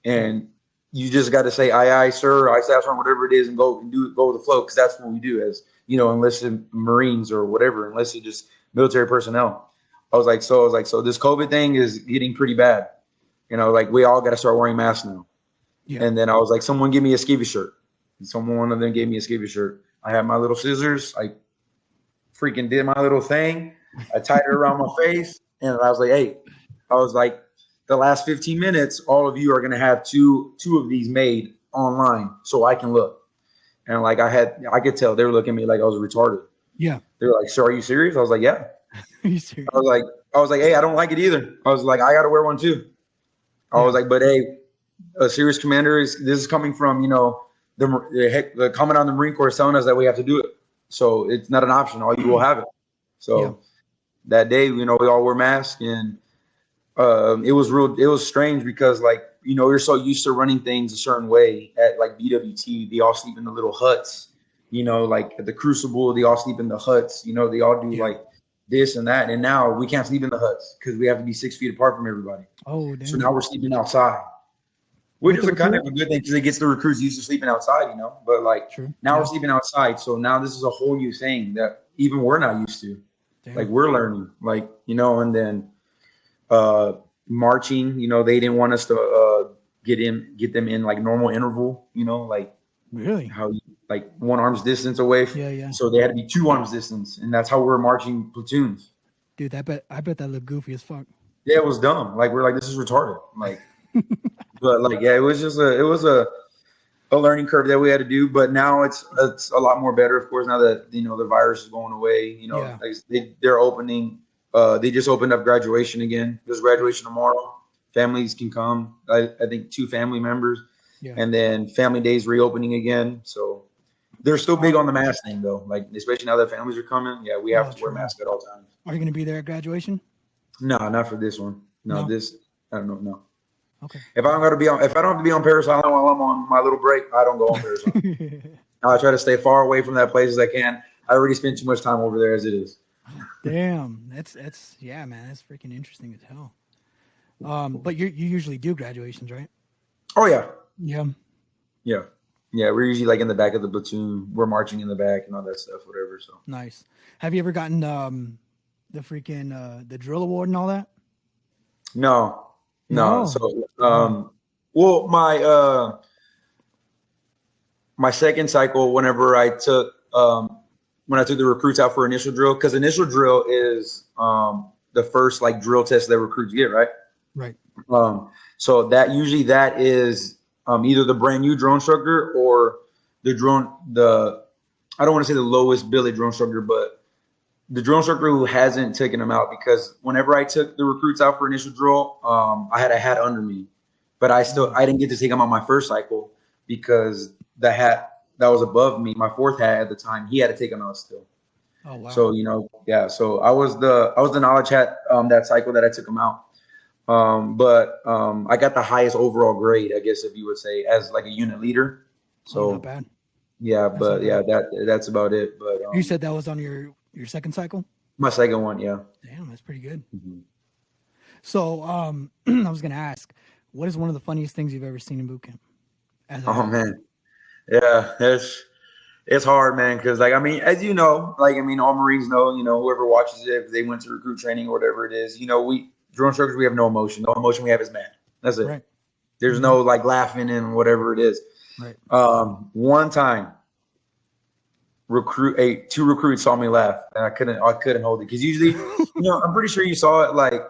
And you just got to say, aye, sir, I staff sergeant, whatever it is, and go with the flow. Because that's what we do as, enlisted Marines or whatever, enlisted just military personnel. I was like, so this COVID thing is getting pretty bad. Like we all got to start wearing masks now. Yeah. And then I was like, someone give me a skivvy shirt. And one of them gave me a skivvy shirt. I had my little scissors. I freaking did my little thing. I tied it around my face. And I was like, hey, the last 15 minutes, all of you are going to have two of these made online so I can look. And like I could tell they were looking at me like I was retarded. Yeah. They were like, so are you serious? I was like, yeah. Are you serious? I was like, hey, I don't like it either. I was like, I got to wear one too. I was like, but hey, a serious commander this is coming from, the comment on the Marine Corps is telling us that we have to do it. So it's not an option. All you will have it. So that day, we all wear masks and, it was strange because like, you're so used to running things a certain way at like BWT, they all sleep in the little huts, like at the Crucible, they all sleep in the huts, they all do like this and that. And now we can't sleep in the huts because we have to be 6 feet apart from everybody. Oh, damn. So now we're sleeping outside, which is a kind of a good thing because it gets the recruits used to sleeping outside, but like now we're sleeping outside. So now this is a whole new thing that even we're not used to. Damn. Like we're learning, like, and then, marching, they didn't want us to get them in like normal interval, like really how like 1 arm's distance away. Yeah. So they had to be 2 arms distance, and that's how we're marching platoons. Dude, I bet that looked goofy as fuck. Yeah, it was dumb. Like we're like, this is retarded. Like, but like, yeah, it was a learning curve that we had to do. But now it's a lot more better, of course. Now that the virus is going away, like they're opening. They just opened up graduation again. There's graduation tomorrow. Families can come. I think 2 family members. Yeah. And then family days reopening again. So they're still big on the mask thing though. Like especially now that families are coming. Yeah, we have to wear masks at all times. Are you going to be there at graduation? No, not for this one. No, this I don't know. No. Okay. If I don't have to be on Paris Island while I'm on my little break, I don't go on Paris Island. I try to stay far away from that place as I can. I already spent too much time over there as it is. Damn, that's yeah, man, that's freaking interesting as hell. But you usually do graduations, right? Oh yeah. Yeah. We're usually like in the back of the platoon. We're marching in the back and all that stuff, whatever. So nice. Have you ever gotten the freaking the drill award and all that? No. So well, my second cycle, whenever I took when I took the recruits out for initial drill, because initial drill is the first like drill test that recruits get, right? Right. So that is either the brand new drone instructor or I don't want to say the lowest billet drone instructor, but the drone instructor who hasn't taken them out, because whenever I took the recruits out for initial drill, I had a hat under me, but I didn't get to take them on my first cycle because the hat that was above me, my 4th hat at the time, he had to take them out still. Oh wow. So so I was the knowledge hat that cycle that I took them out. But I got the highest overall grade, I guess, if you would say, as like a unit leader. So not bad. Yeah, but yeah, that's about it. But you said that was on your second cycle? My second one, yeah. Damn, that's pretty good. Mm-hmm. So I was gonna ask, what is one of the funniest things you've ever seen in boot camp? Oh man. Yeah, It's hard, man, because like I mean, as you know, like I mean, all Marines know, whoever watches it, if they went to recruit training or whatever it is, we drill instructors, we have no emotion. The only emotion we have is man. That's it. Right. There's no like laughing and whatever it is. Right. One time, two recruits saw me laugh, and I couldn't hold it because usually, I'm pretty sure you saw it. Like,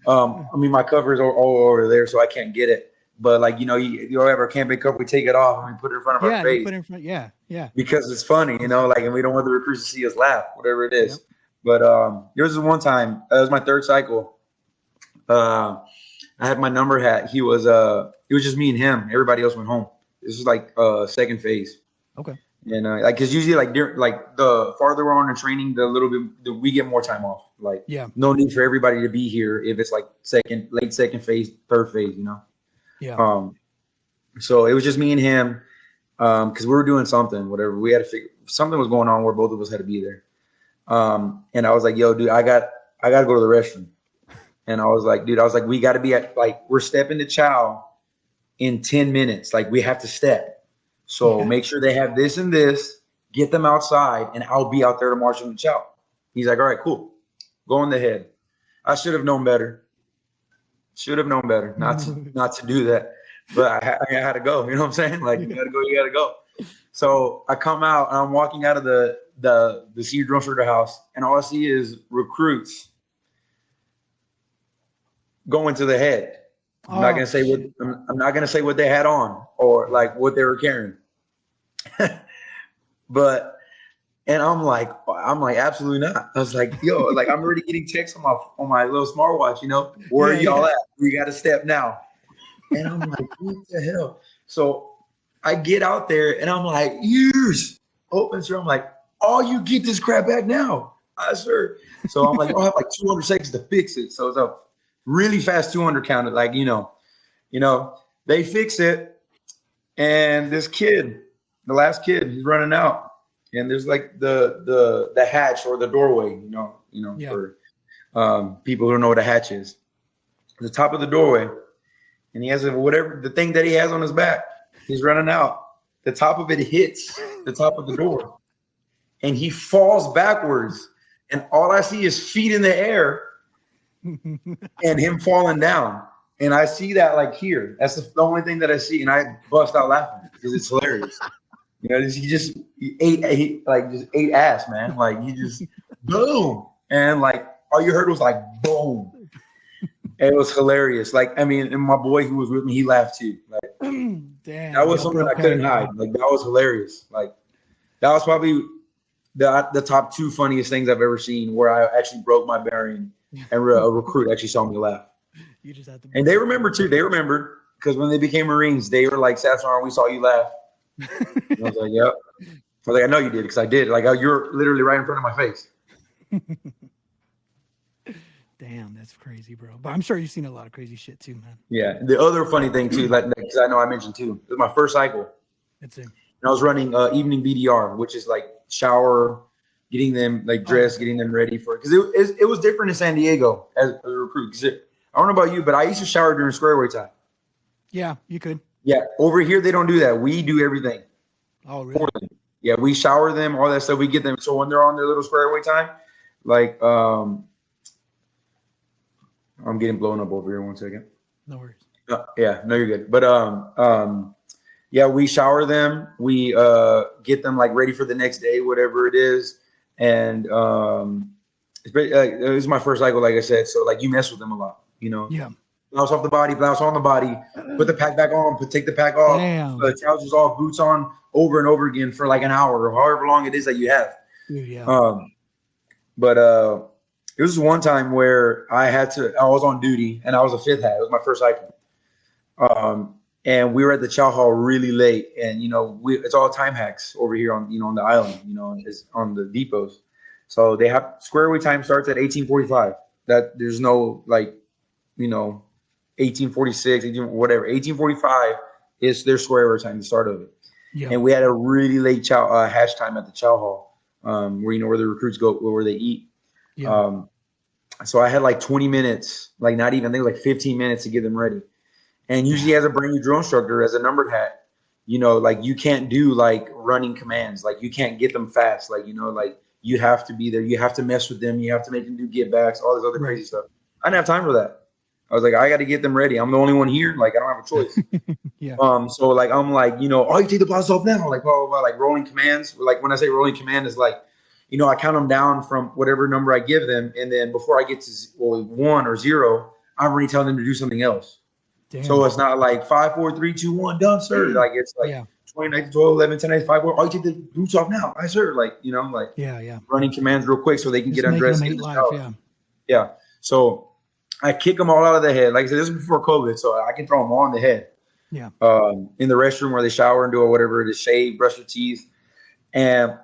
I mean, my cover is all over there, so I can't get it. But like, you have our camping cover, we take it off and we put it in front of our face. Put it in front. Yeah. Because it's funny, like, and we don't want the recruits to see us laugh, whatever it is. Yep. But there was one time, it was my third cycle. I had my number hat. It was just me and him. Everybody else went home. This was like second phase. Okay. And like, cause usually like the farther we're on in training, we get more time off. Like, no need for everybody to be here if it's like late second phase, third phase, Yeah. So it was just me and him. Because we were doing something, whatever. We had to figure something was going on where both of us had to be there. And I was like, yo, dude, I got to go to the restroom. And I was like, we got to be at, like, we're stepping to chow in 10 minutes. Like, we have to step. So make sure they have this and this, get them outside, and I'll be out there to march them to chow. He's like, all right, cool. Go in the head. I should have known better. Not to do that. But I had to go. You know what I'm saying? Like, you gotta go. So I come out and I'm walking out of the senior drill instructor house, and all I see is recruits going to the head. I'm not gonna say what they had on or like what they were carrying. And I'm like, absolutely not. I was like, yo, like I'm already getting texts on my little smartwatch, where are y'all at? We got to step now. And I'm like, what the hell? So I get out there and I'm like, years. Open, sir. I'm like, oh, you get this crap back now. Sir. So I'm like, I'll have like 200 seconds to fix it. So it's a really fast 200 counted. Like, they fix it. And this kid, the last kid, he's running out. And there's like the hatch or the doorway, for people who don't know what a hatch is. The top of the doorway. And he has the thing that he has on his back. He's running out. The top of it hits the top of the door. And he falls backwards. And all I see is feet in the air and him falling down. And I see that like here. That's the only thing that I see. And I bust out laughing because it's hilarious. He ate ass, man. Like he just boom. And like all you heard was like boom. It was hilarious. Like, I mean, and my boy who was with me, he laughed too. Like, damn, that was something I couldn't hide. Like, that was hilarious. Like, that was probably the top two funniest things I've ever seen, where I actually broke my bearing and a recruit actually saw me laugh. You just have to. And they remember too. They remembered because when they became Marines, they were like, "Sasson, we saw you laugh." I was like, "Yep." I was like, "I know you did because I did." Like, you're literally right in front of my face. Damn, that's crazy, bro. But I'm sure you've seen a lot of crazy shit too, man. Yeah. The other funny thing too, like, because I know I mentioned too, it was my first cycle. That's it. And I was running evening BDR, which is like shower, getting them like dressed, getting them ready for it. Because it was different in San Diego as a recruit. Because I don't know about you, but I used to shower during square away time. Yeah, you could. Yeah. Over here, they don't do that. We do everything. Oh, really? Yeah, we shower them, all that stuff. We get them. So when they're on their little square away time, like, I'm getting blown up over here. 1 second. No worries. Yeah, no, you're good. But yeah, we shower them. We get them like ready for the next day, whatever it is. And it was my first cycle, like I said. So like you mess with them a lot, Yeah. Blouse off the body, blouse on the body. Put the pack back on. Take the pack off. Trousers off, boots on, over and over again for like an hour or however long it is that you have. Yeah. It was one time where I was on duty and I was a fifth hat. It was my first cycle. And we were at the chow hall really late, and it's all time hacks over here on on the island, is on the depots. So they have square away time starts at 18:45. That there's no 1846, whatever. 1845 is their square away time, the start of it. Yeah. And we had a really late hatch time at the chow hall, where the recruits go, where they eat. Yeah. So I had like 20 minutes, like not even, I think like 15 minutes to get them ready. And usually as a brand new drill instructor, as a numbered hat, like you can't do like running commands. Like you can't get them fast. Like, like you have to be there. You have to mess with them. You have to make them do get backs, all this other crazy stuff. I didn't have time for that. I was like, I got to get them ready. I'm the only one here. Like, I don't have a choice. Yeah. So like, I'm like, oh, you take the box off now. Like, blah, blah, blah, like rolling commands. Like when I say rolling command is like, I count them down from whatever number I give them. And then before I get to 1 or 0, I'm already telling them to do something else. Damn. So it's not like 5, 4, 3, 2, 1, done, sir. Like it's like 20, 19, 12, 11, 10, 9, 5, 4. Oh, you take the boots off now. I sir. Like, like running commands real quick so they can just get undressed. Yeah. So I kick them all out of the head. Like I said, this is before COVID, so I can throw them all in the head. Yeah. In the restroom where they shower and do whatever it is, shave, brush their teeth. And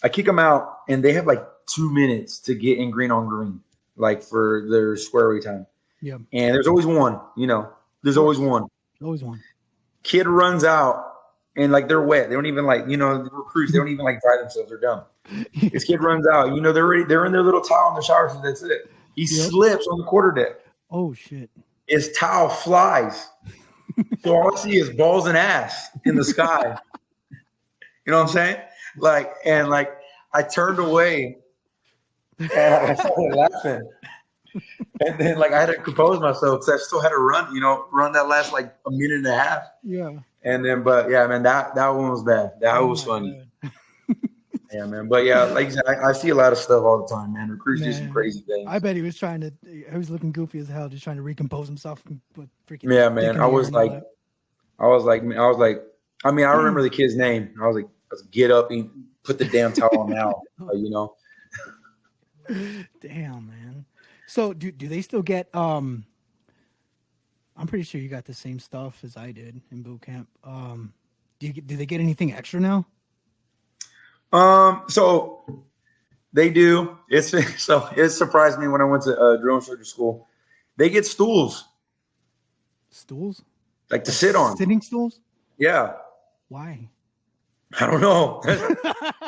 I kick them out, and they have like 2 minutes to get in green on green, like for their square away time. Yeah. And there's always one, there's always one. Always one. Kid runs out, and like they're wet. They don't even like, the recruits, they don't even like dry themselves. They're dumb. This kid runs out, they're in their little towel in the shower, so that's it. He slips on the quarterdeck. Oh shit! His towel flies. So all I see is balls and ass in the sky. You know what I'm saying? Like I turned away and I started laughing. And then like I had to compose myself because I still had to run that last like a minute and a half. Yeah. And then, but yeah, man, that one was bad. That was funny. Yeah, man. But yeah, like you said, I see a lot of stuff all the time, man. Recruits do some crazy things. I bet he was looking goofy as hell, just trying to recompose himself. With freaking yeah, man. I was like, I mean, I remember the kid's name. I was like, let's get up and put the damn towel on now, Damn, man. So do they still get, I'm pretty sure you got the same stuff as I did in boot camp. Do they get anything extra now? So they do. It surprised me when I went to drill instructor school. They get stools. Stools? Like to sit on. Sitting stools? Yeah. Why? I don't know.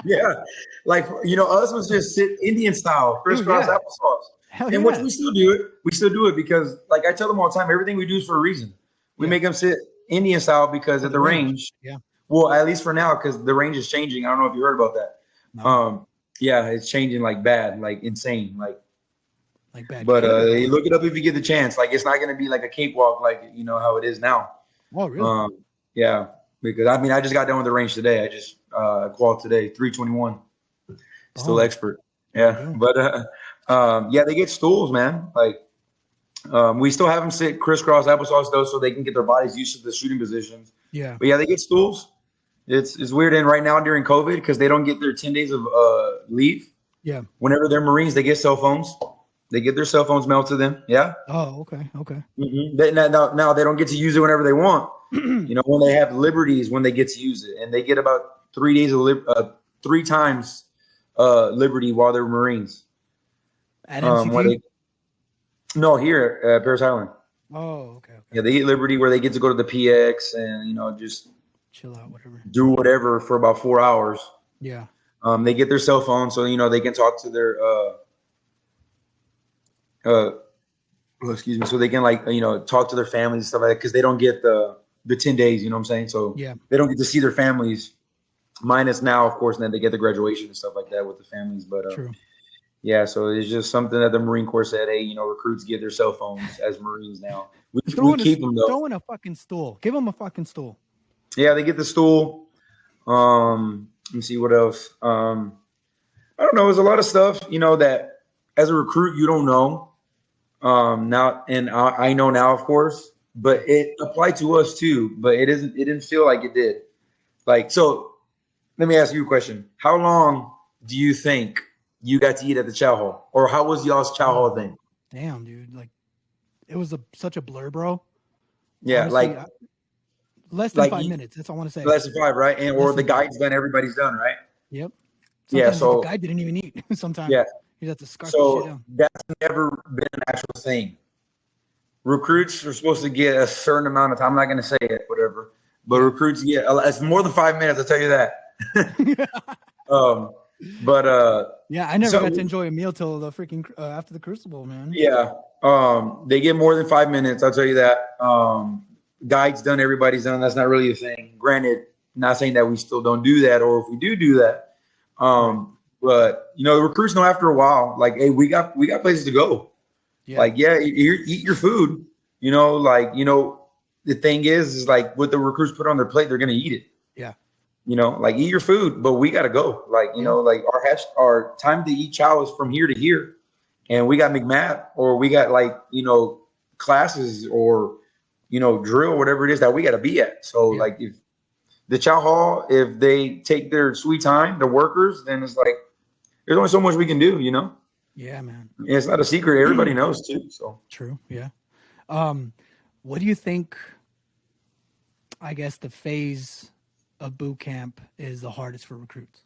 Yeah. Like, us was just sit Indian style, crisscross applesauce. Hell and which we still do it. We still do it because like I tell them all the time, everything we do is for a reason. We make them sit Indian style because at the range. Yeah. Well, at least for now, because the range is changing. I don't know if you heard about that. No. Yeah, it's changing like bad, like insane, like bad. But look it up if you get the chance. Like it's not going to be like a cakewalk, like how it is now. Oh, really? Yeah, because I just got done with the range today. I just qualified today, 321. Still expert. Yeah, but they get stools, man. Like we still have them sit crisscross applesauce though, so they can get their bodies used to the shooting positions. Yeah, but yeah, they get stools. It's weird. And right now during COVID, because they don't get their 10 days of leave. Yeah. Whenever they're Marines, they get cell phones. They get their cell phones mailed to them. Yeah. Oh, okay. Okay. Mm-hmm. Now they don't get to use it whenever they want. When they have liberties, when they get to use it, and they get about 3 days of 3 times liberty while they're Marines. At MCT? No, here at Paris Island. Oh, okay. Yeah, they get liberty where they get to go to the PX and just chill out, whatever. Do whatever for about 4 hours. Yeah. They get their cell phone, so they can talk to their excuse me, so they can talk to their families and stuff like that, because they don't get the 10 days, you know what I'm saying? So they don't get to see their families, minus now, of course, and then they get the graduation and stuff like that with the families. But true. Yeah, so it's just something that the Marine Corps said, hey, recruits get their cell phones as Marines now. We keep them though. Throw in a fucking stool. Give them a fucking stool. Yeah, they get the stool. Let me see what else. I don't know. There's a lot of stuff, that as a recruit you don't know. Now, and I know now, of course, but it applied to us too. But it didn't feel like it did. Like, so let me ask you a question. How long do you think you got to eat at the chow hall, or how was y'all's chow hall thing? Damn, dude. Like, it was such a blur, bro. Yeah. Honestly, less than 5 minutes. That's all I want to say. Less than 5, right? And or the guide's done, everybody's done, right? Yep. Sometimes the guy didn't even eat. Sometimes. Yeah. You have to scarf so shit down. That's never been an actual thing. Recruits are supposed to get a certain amount of time. I'm not going to say it, whatever. But recruits get it's more than 5 minutes. I'll tell you that. Yeah, I never got to enjoy a meal till the freaking after the Crucible, man. Yeah. They get more than 5 minutes. I'll tell you that. Guides done, everybody's done. That's not really a thing. Granted, Not saying that we still don't do that, or if we do that. But you know, the recruits know after a while, like, hey, we got places to go. Yeah. Like, yeah, eat your food. You know, like, you know, the thing is like what the recruits put on their plate, they're gonna eat it. Yeah. You know, like, eat your food, but we gotta go. Like, you know, like our time to eat chow is from here to here, and we got McMath, or we got, like, you know, classes, or, you know, drill, whatever it is that we got to be at. So like, if the chow hall, if they take their sweet time, the workers, then it's like, there's only so much we can do, you know? Yeah, man. And it's not a secret. Everybody knows too. So true. Yeah. What do you think, I guess, the phase of boot camp is the hardest for recruits?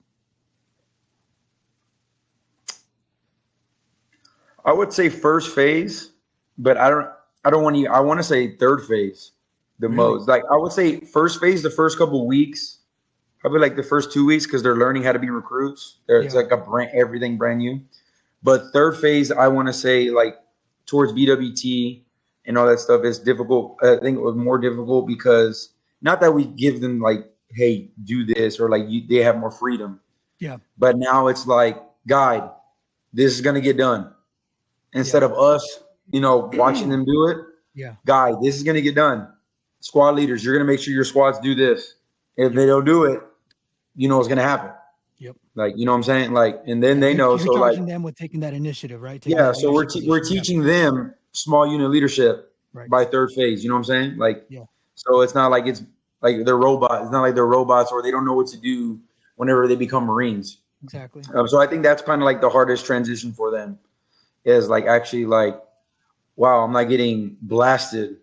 I would say first phase, but I don't want to, I want to say third phase the most. Like, I would say first phase, the first couple of weeks, probably like the first 2 weeks, because they're learning how to be recruits. It's like everything brand new. But third phase, I want to say, like, towards BWT and all that stuff is difficult. I think it was more difficult because not that we give them like, hey, do this, or like they have more freedom. Yeah. But now it's like, guide, this is going to get done. Instead of us, you know, watching them do it. Yeah. Guide, this is going to get done. Squad leaders, you're going to make sure your squads do this. If they don't do it, you know what's going to happen. Yep. Like, you know what I'm saying? Like, and then they know. You're charging them with taking that initiative, right? Yeah. So we're teaching them small unit leadership by third phase. You know what I'm saying? Like, so it's not like it's like they're robots. It's not like they're robots, or they don't know what to do whenever they become Marines. Exactly. So I think that's kind of like the hardest transition for them, is like, actually, like, wow, I'm not getting blasted.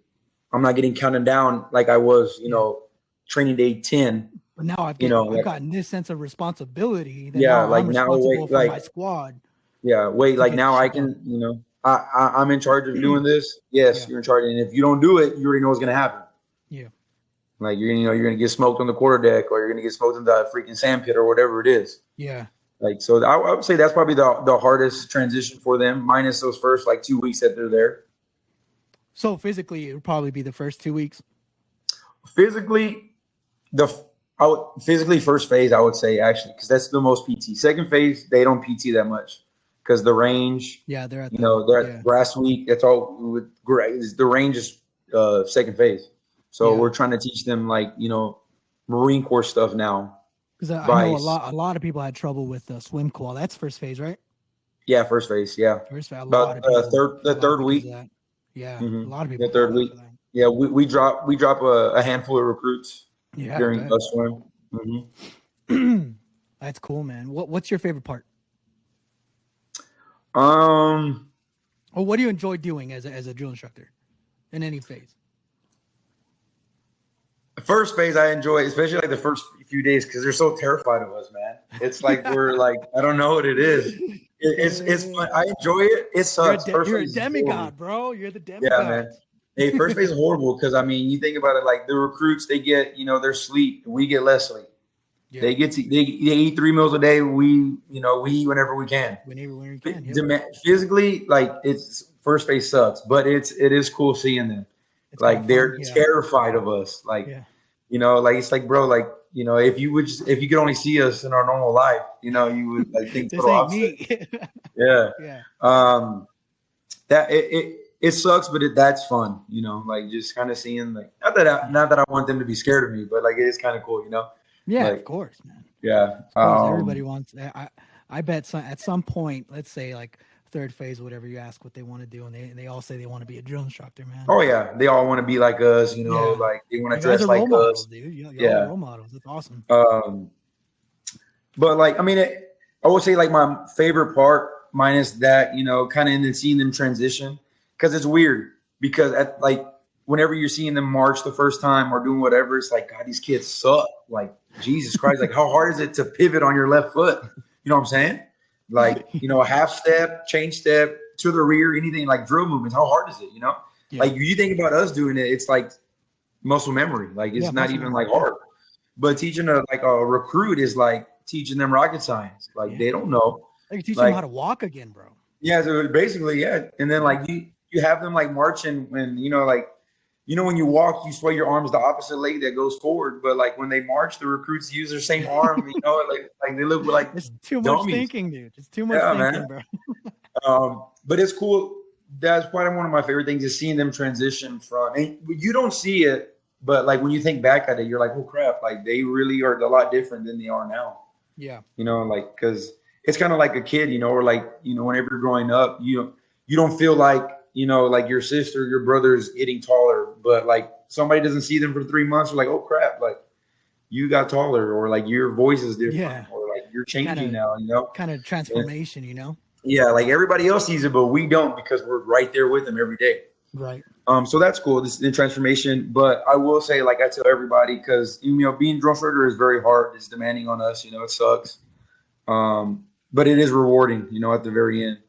I'm not getting counted down like I was, you know, training day 10. But now I've gotten this sense of responsibility. That now I'm responsible for my squad. Yeah, like, now I can, you know, I'm in charge of doing this. Yes, you're in charge. And if you don't do it, you already know what's going to happen. Yeah. Like, you're going to get smoked on the quarter deck, or you're going to get smoked in the freaking sand pit, or whatever it is. Yeah. Like, so I would say that's probably the hardest transition for them, minus those first like 2 weeks that they're there. So physically, it would probably be the first 2 weeks. Physically, first phase, I would say, actually, because that's the most PT. Second phase, they don't PT that much, because the range. Yeah, they're at they're at grass week. That's all. The range is second phase. So we're trying to teach them, like, you know, Marine Corps stuff now. Because I know a lot of people had trouble with swim qual. That's first phase, right? Yeah, first phase. Yeah, first phase. About the third week. Yeah, a lot of people. The third week. Yeah, we drop a handful of recruits during the swim. Mm-hmm. That's cool, man. What's your favorite part? Or what do you enjoy doing as a drill instructor in any phase? First phase I enjoy, especially like the first few days, because they're so terrified of us, man. It's like we're like, I don't know what it is. It's fun. I enjoy it. It sucks. You're a demigod, bro. You're the demigod. Yeah, man. Hey, first phase is horrible, because I mean, you think about it, like the recruits, they get, you know, their sleep. We get less sleep. Yeah. They eat 3 meals a day. We eat whenever we can. Whenever we can. Yeah. Physically, like, it's first phase sucks, but it is cool seeing them. It's like, they're terrified of us. Like, you know, like, it's like, bro, like, you know, if you could only see us in our normal life, you know, you would, like, think this ain't me. Yeah. That it sucks, but that's fun, you know, like, just kind of seeing, like, not that I want them to be scared of me, but like, it is kind of cool, you know. Yeah, like, of course, man. Yeah. Of course, everybody wants. I bet at some point, let's say like third phase, whatever, you ask what they want to do, and they all say they want to be a drill instructor, man. Oh yeah, they all want to be like us, you know, like they want to dress like us, models, dude. Y'all role models. That's awesome. But like, I mean, I would say like my favorite part, minus that, you know, kind of in seeing them transition, because it's weird, because like whenever you're seeing them march the first time or doing whatever, it's like, God, these kids suck. Like, Jesus Christ, like, how hard is it to pivot on your left foot? You know what I'm saying? Like, you know, a half step, change step, to the rear, anything like drill movements. How hard is it? You know, like, you think about us doing it, it's like muscle memory. Like, it's not even like hard. But teaching a recruit is like teaching them rocket science. Like, they don't know. Like, teaching them how to walk again, bro. Yeah, so basically, yeah. And then like you have them like marching when, you know, like you know, when you walk, you sway your arms the opposite leg that goes forward. But like when they march, the recruits use their same arm. You know, like they look like It's too much dummies. thinking, dude. It's too much Yeah, thinking, man. bro. But it's cool. That's probably one of my favorite things is seeing them transition from. And you don't see it, but like when you think back at it, you're like, oh crap! Like they really are a lot different than they are now. Yeah. You know, like because it's kind of like a kid, you know, or like you know, whenever you're growing up, you don't feel like you know, like your sister, your brother is getting taller, but like somebody doesn't see them for 3 months, you're like, oh crap, like you got taller, or like your voice is different, Yeah. or like you're changing now, you know, Kind of transformation, you know. yeah, like everybody else sees it, but we don't because we're right there with them every day. Right. So that's cool. This is the transformation, but I will say, like I tell everybody, because you know, being drill instructor is very hard. It's demanding on us. You know, it sucks, but it is rewarding. You know, at the very end.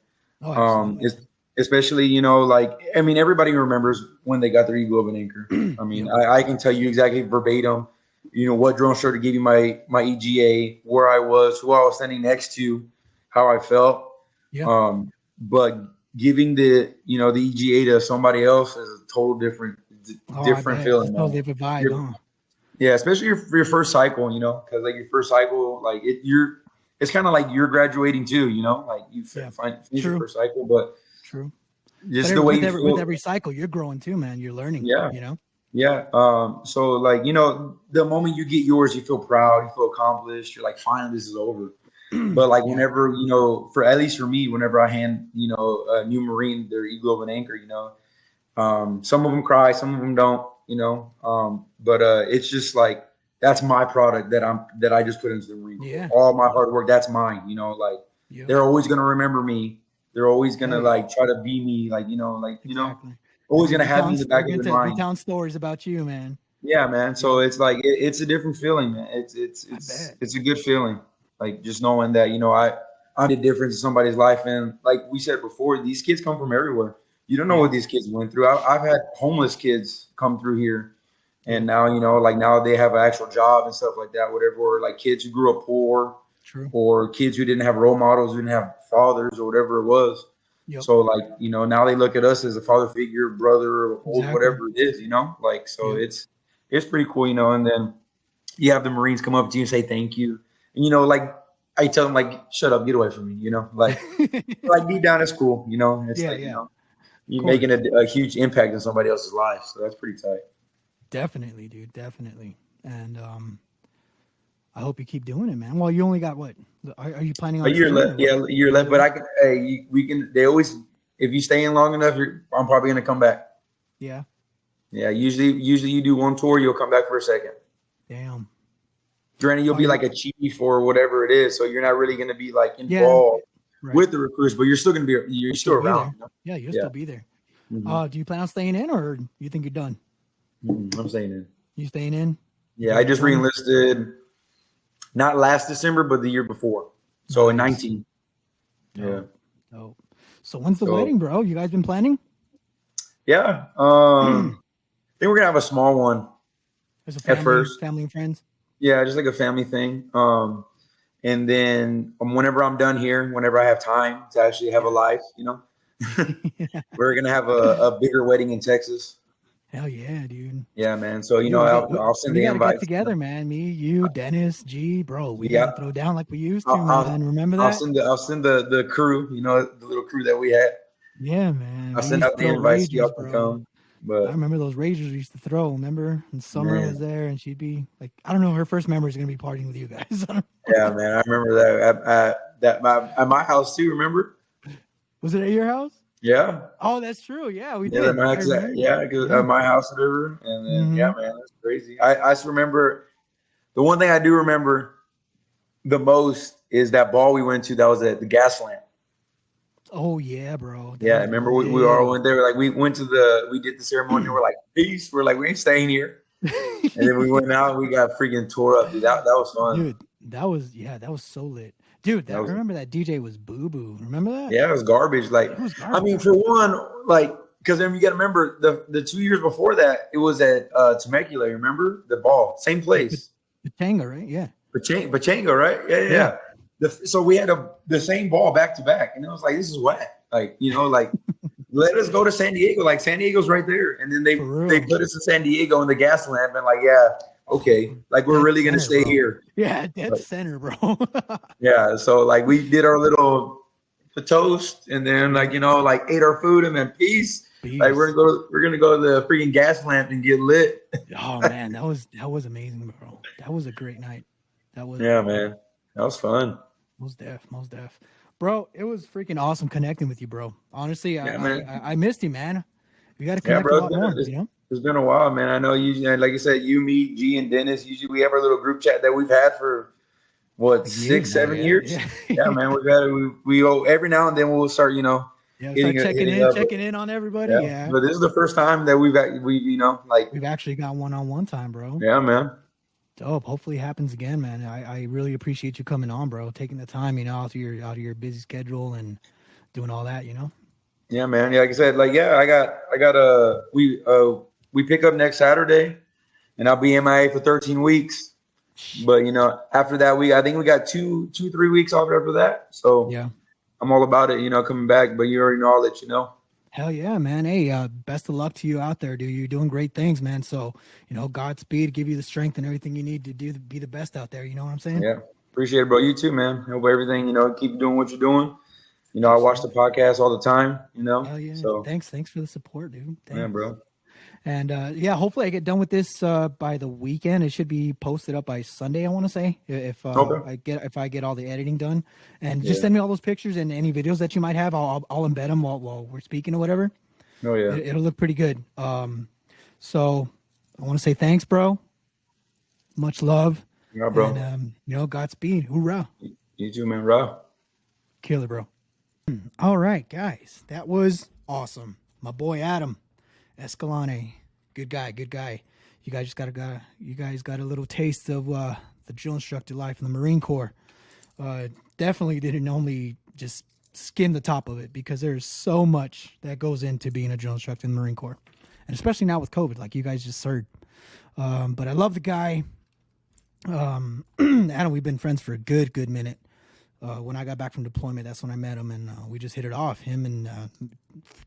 Oh, absolutely. Especially, you know, like, I mean, everybody remembers when they got their eagle of an anchor. I mean, Yep. I can tell you exactly verbatim, you know, what drill instructor gave you my EGA, where I was, who I was standing next to, how I felt. Yeah. But giving the, you know, the EGA to somebody else is a total different feeling. It's a totally different vibe, huh? Yeah, especially your first cycle, you know, because like your first cycle, like it's kind of like you're graduating too, you know, like you finish your first cycle, but true. Just but the way with every cycle, you're growing too, man. You're learning. Yeah. You know. Yeah. So like, you know, the moment you get yours, you feel proud, you feel accomplished. You're like, finally, this is over. But like, whenever, you know, at least for me, whenever I hand, you know, a new Marine their eagle of an anchor, you know, some of them cry, some of them don't, you know, but it's just like, that's my product that I just put into the Marine Corps. Yeah. All my hard work, that's mine, you know, like they're always going to remember me. They're always going to like try to be me, like, you know, like, you know, always going to have me in the back of their mind. Be telling stories about you, man. Yeah, man. So it's like, it's a different feeling, man. It's a good feeling. Like just knowing that, you know, I made a difference in somebody's life. And like we said before, these kids come from everywhere. You don't know what these kids went through. I've had homeless kids come through here. And now, you know, like now they have an actual job and stuff like that, whatever. Or like kids who grew up poor. True. Or kids who didn't have role models, who didn't have fathers or whatever it was. Yep. So like, you know, now they look at us as a father figure, brother, or whatever it is, you know, like, so it's pretty cool, you know. And then you have the Marines come up to you and say, thank you. And, you know, like I tell them like, shut up, get away from me, you know, like, like deep down, it's cool. You know, it's like, you know, you're making a huge impact in somebody else's life. So that's pretty tight. Definitely, dude. Definitely. And, I hope you keep doing it, man. Well, you only got what? Are you planning on a year left? Yeah, a year left. But I can. Hey, we can. They always, if you stay in long enough, I'm probably gonna come back. Yeah. Yeah. Usually you do one tour, you'll come back for a second. Damn. Granted, you'll be like a chief or whatever it is, so you're not really gonna be like involved with the recruits, but you're still gonna be. You're still around. You know? Yeah, you'll still be there. Mm-hmm. Do you plan on staying in, or you think you're done? I'm staying in. You staying in? Yeah, I just re-enlisted. Not last December, but the year before. So in 19. Yeah. Oh. So when's the wedding, bro? You guys been planning? Yeah. I think we're gonna have a small one. At first. Family and friends? Yeah, just like a family thing. And then whenever I'm done here, whenever I have time to actually have a life, you know, we're gonna have a bigger wedding in Texas. Hell yeah, dude. Yeah, man. So, you know, I'll send the invite. Get together, man. Me, you, Dennis, G, bro. We gotta throw down like we used to, man. Remember that? I'll send the crew, you know, the little crew that we had. Yeah, man. I'll send out the invites. Y'all can come. But I remember those ragers we used to throw. Remember? And Summer was there, and she'd be like, I don't know, her first memory is gonna be partying with you guys. Yeah, man. I remember that at my house too. Remember? Was it at your house? Yeah. Oh, that's true. Yeah, we did. Because at my house, whatever. And then, yeah, man, that's crazy. I just remember the one thing I do remember the most is that ball we went to that was at the gas lamp. Oh, yeah, bro. Yeah, I remember we all went there. Like, we did the ceremony. We're like, peace. We're like, we ain't staying here. And then we went out and we got freaking tore up, dude. That was fun. Dude, that was so lit. Dude, I remember that DJ was boo-boo. Remember that? Yeah, it was garbage. Like, I mean, for one, like, because then you got to remember the 2 years before that, it was at Temecula. Remember the ball, same place. Pachanga, right? Yeah. Pachanga, right? Yeah. So we had the same ball back to back, and it was like, this is whack. Like, you know, like let us go to San Diego. Like San Diego's right there. And then they put us in San Diego in the gas lamp and like, yeah, okay. Like we're really going to stay here. Yeah, dead center, bro. Yeah. So like we did our little toast and then like, you know, like ate our food and then peace. Like we're gonna go to the freaking gas lamp and get lit. Oh man, that was amazing, bro. That was a great night. That was man. That was fun. Most def. Bro, it was freaking awesome connecting with you, bro. Honestly, I missed you, man. We got to connect a lot more, you know? It's been a while, man. I know usually, like you said, you, me, G, and Dennis, usually we have our little group chat that we've had for, what, 6, 7 years? Yeah, man. We every now and then we'll start, you know, checking in on everybody. Yeah. But this is the first time that we've actually got one-on-one time, bro. Yeah, man. Dope. Hopefully it happens again, man. I really appreciate you coming on, bro. Taking the time, you know, out of your busy schedule and doing all that, you know. Yeah, man. Yeah, like I said, like we pick up next Saturday, and I'll be MIA for 13 weeks. But you know, after that I think we got 2-3 weeks off after that. So yeah, I'm all about it, you know, coming back. But you already know, I'll let you know. Hell yeah, man. Hey, best of luck to you out there, dude. You're doing great things, man. So, you know, Godspeed, give you the strength and everything you need to be the best out there. You know what I'm saying? Yeah. Appreciate it, bro. You too, man. Hope everything, you know, keep doing what you're doing. You know, I watch the podcast all the time, you know. Hell yeah. So thanks for the support, dude. Thanks. Yeah, bro. And yeah, hopefully I get done with this by the weekend. It should be posted up by Sunday, I want to say, if I get all the editing done. And just send me all those pictures and any videos that you might have. I'll embed them while we're speaking or whatever. Oh yeah, it'll look pretty good. So I want to say thanks, bro. Much love. Yeah, bro. And you know, Godspeed. Hoorah. You too, man. Rah. Killer, bro. All right, guys, that was awesome. My boy Adam Escalante, good guy. You guys got a little taste of the drill instructor life in the Marine Corps. Definitely didn't only just skim the top of it, because there's so much that goes into being a drill instructor in the Marine Corps, and especially now with COVID, like you guys just heard. But I love the guy. Adam, we've been friends for a good minute. When I got back from deployment, that's when I met him, and we just hit it off. Him and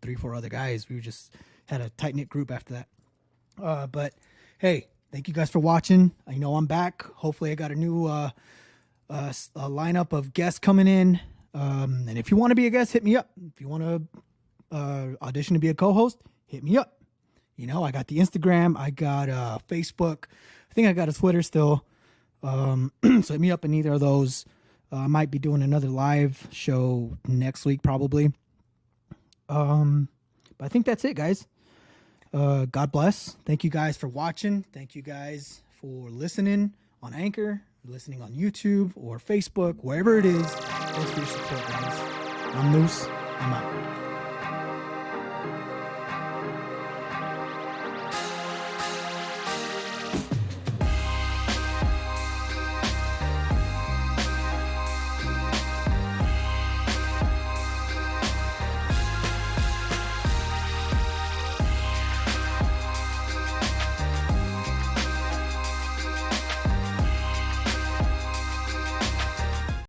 3-4 other guys. We just had a tight-knit group after that. But hey, thank you guys for watching. I know I'm back. Hopefully I got a new a lineup of guests coming in. And if you want to be a guest, hit me up. If you want to audition to be a co-host, hit me up. You know, I got the Instagram. I got Facebook. I think I got a Twitter still. So hit me up in either of those. I might be doing another live show next week, probably. But I think that's it, guys. God bless. Thank you guys for watching. Thank you guys for listening on Anchor, listening on YouTube or Facebook, wherever it is. Thanks for your support, guys. I'm Moose. I'm out.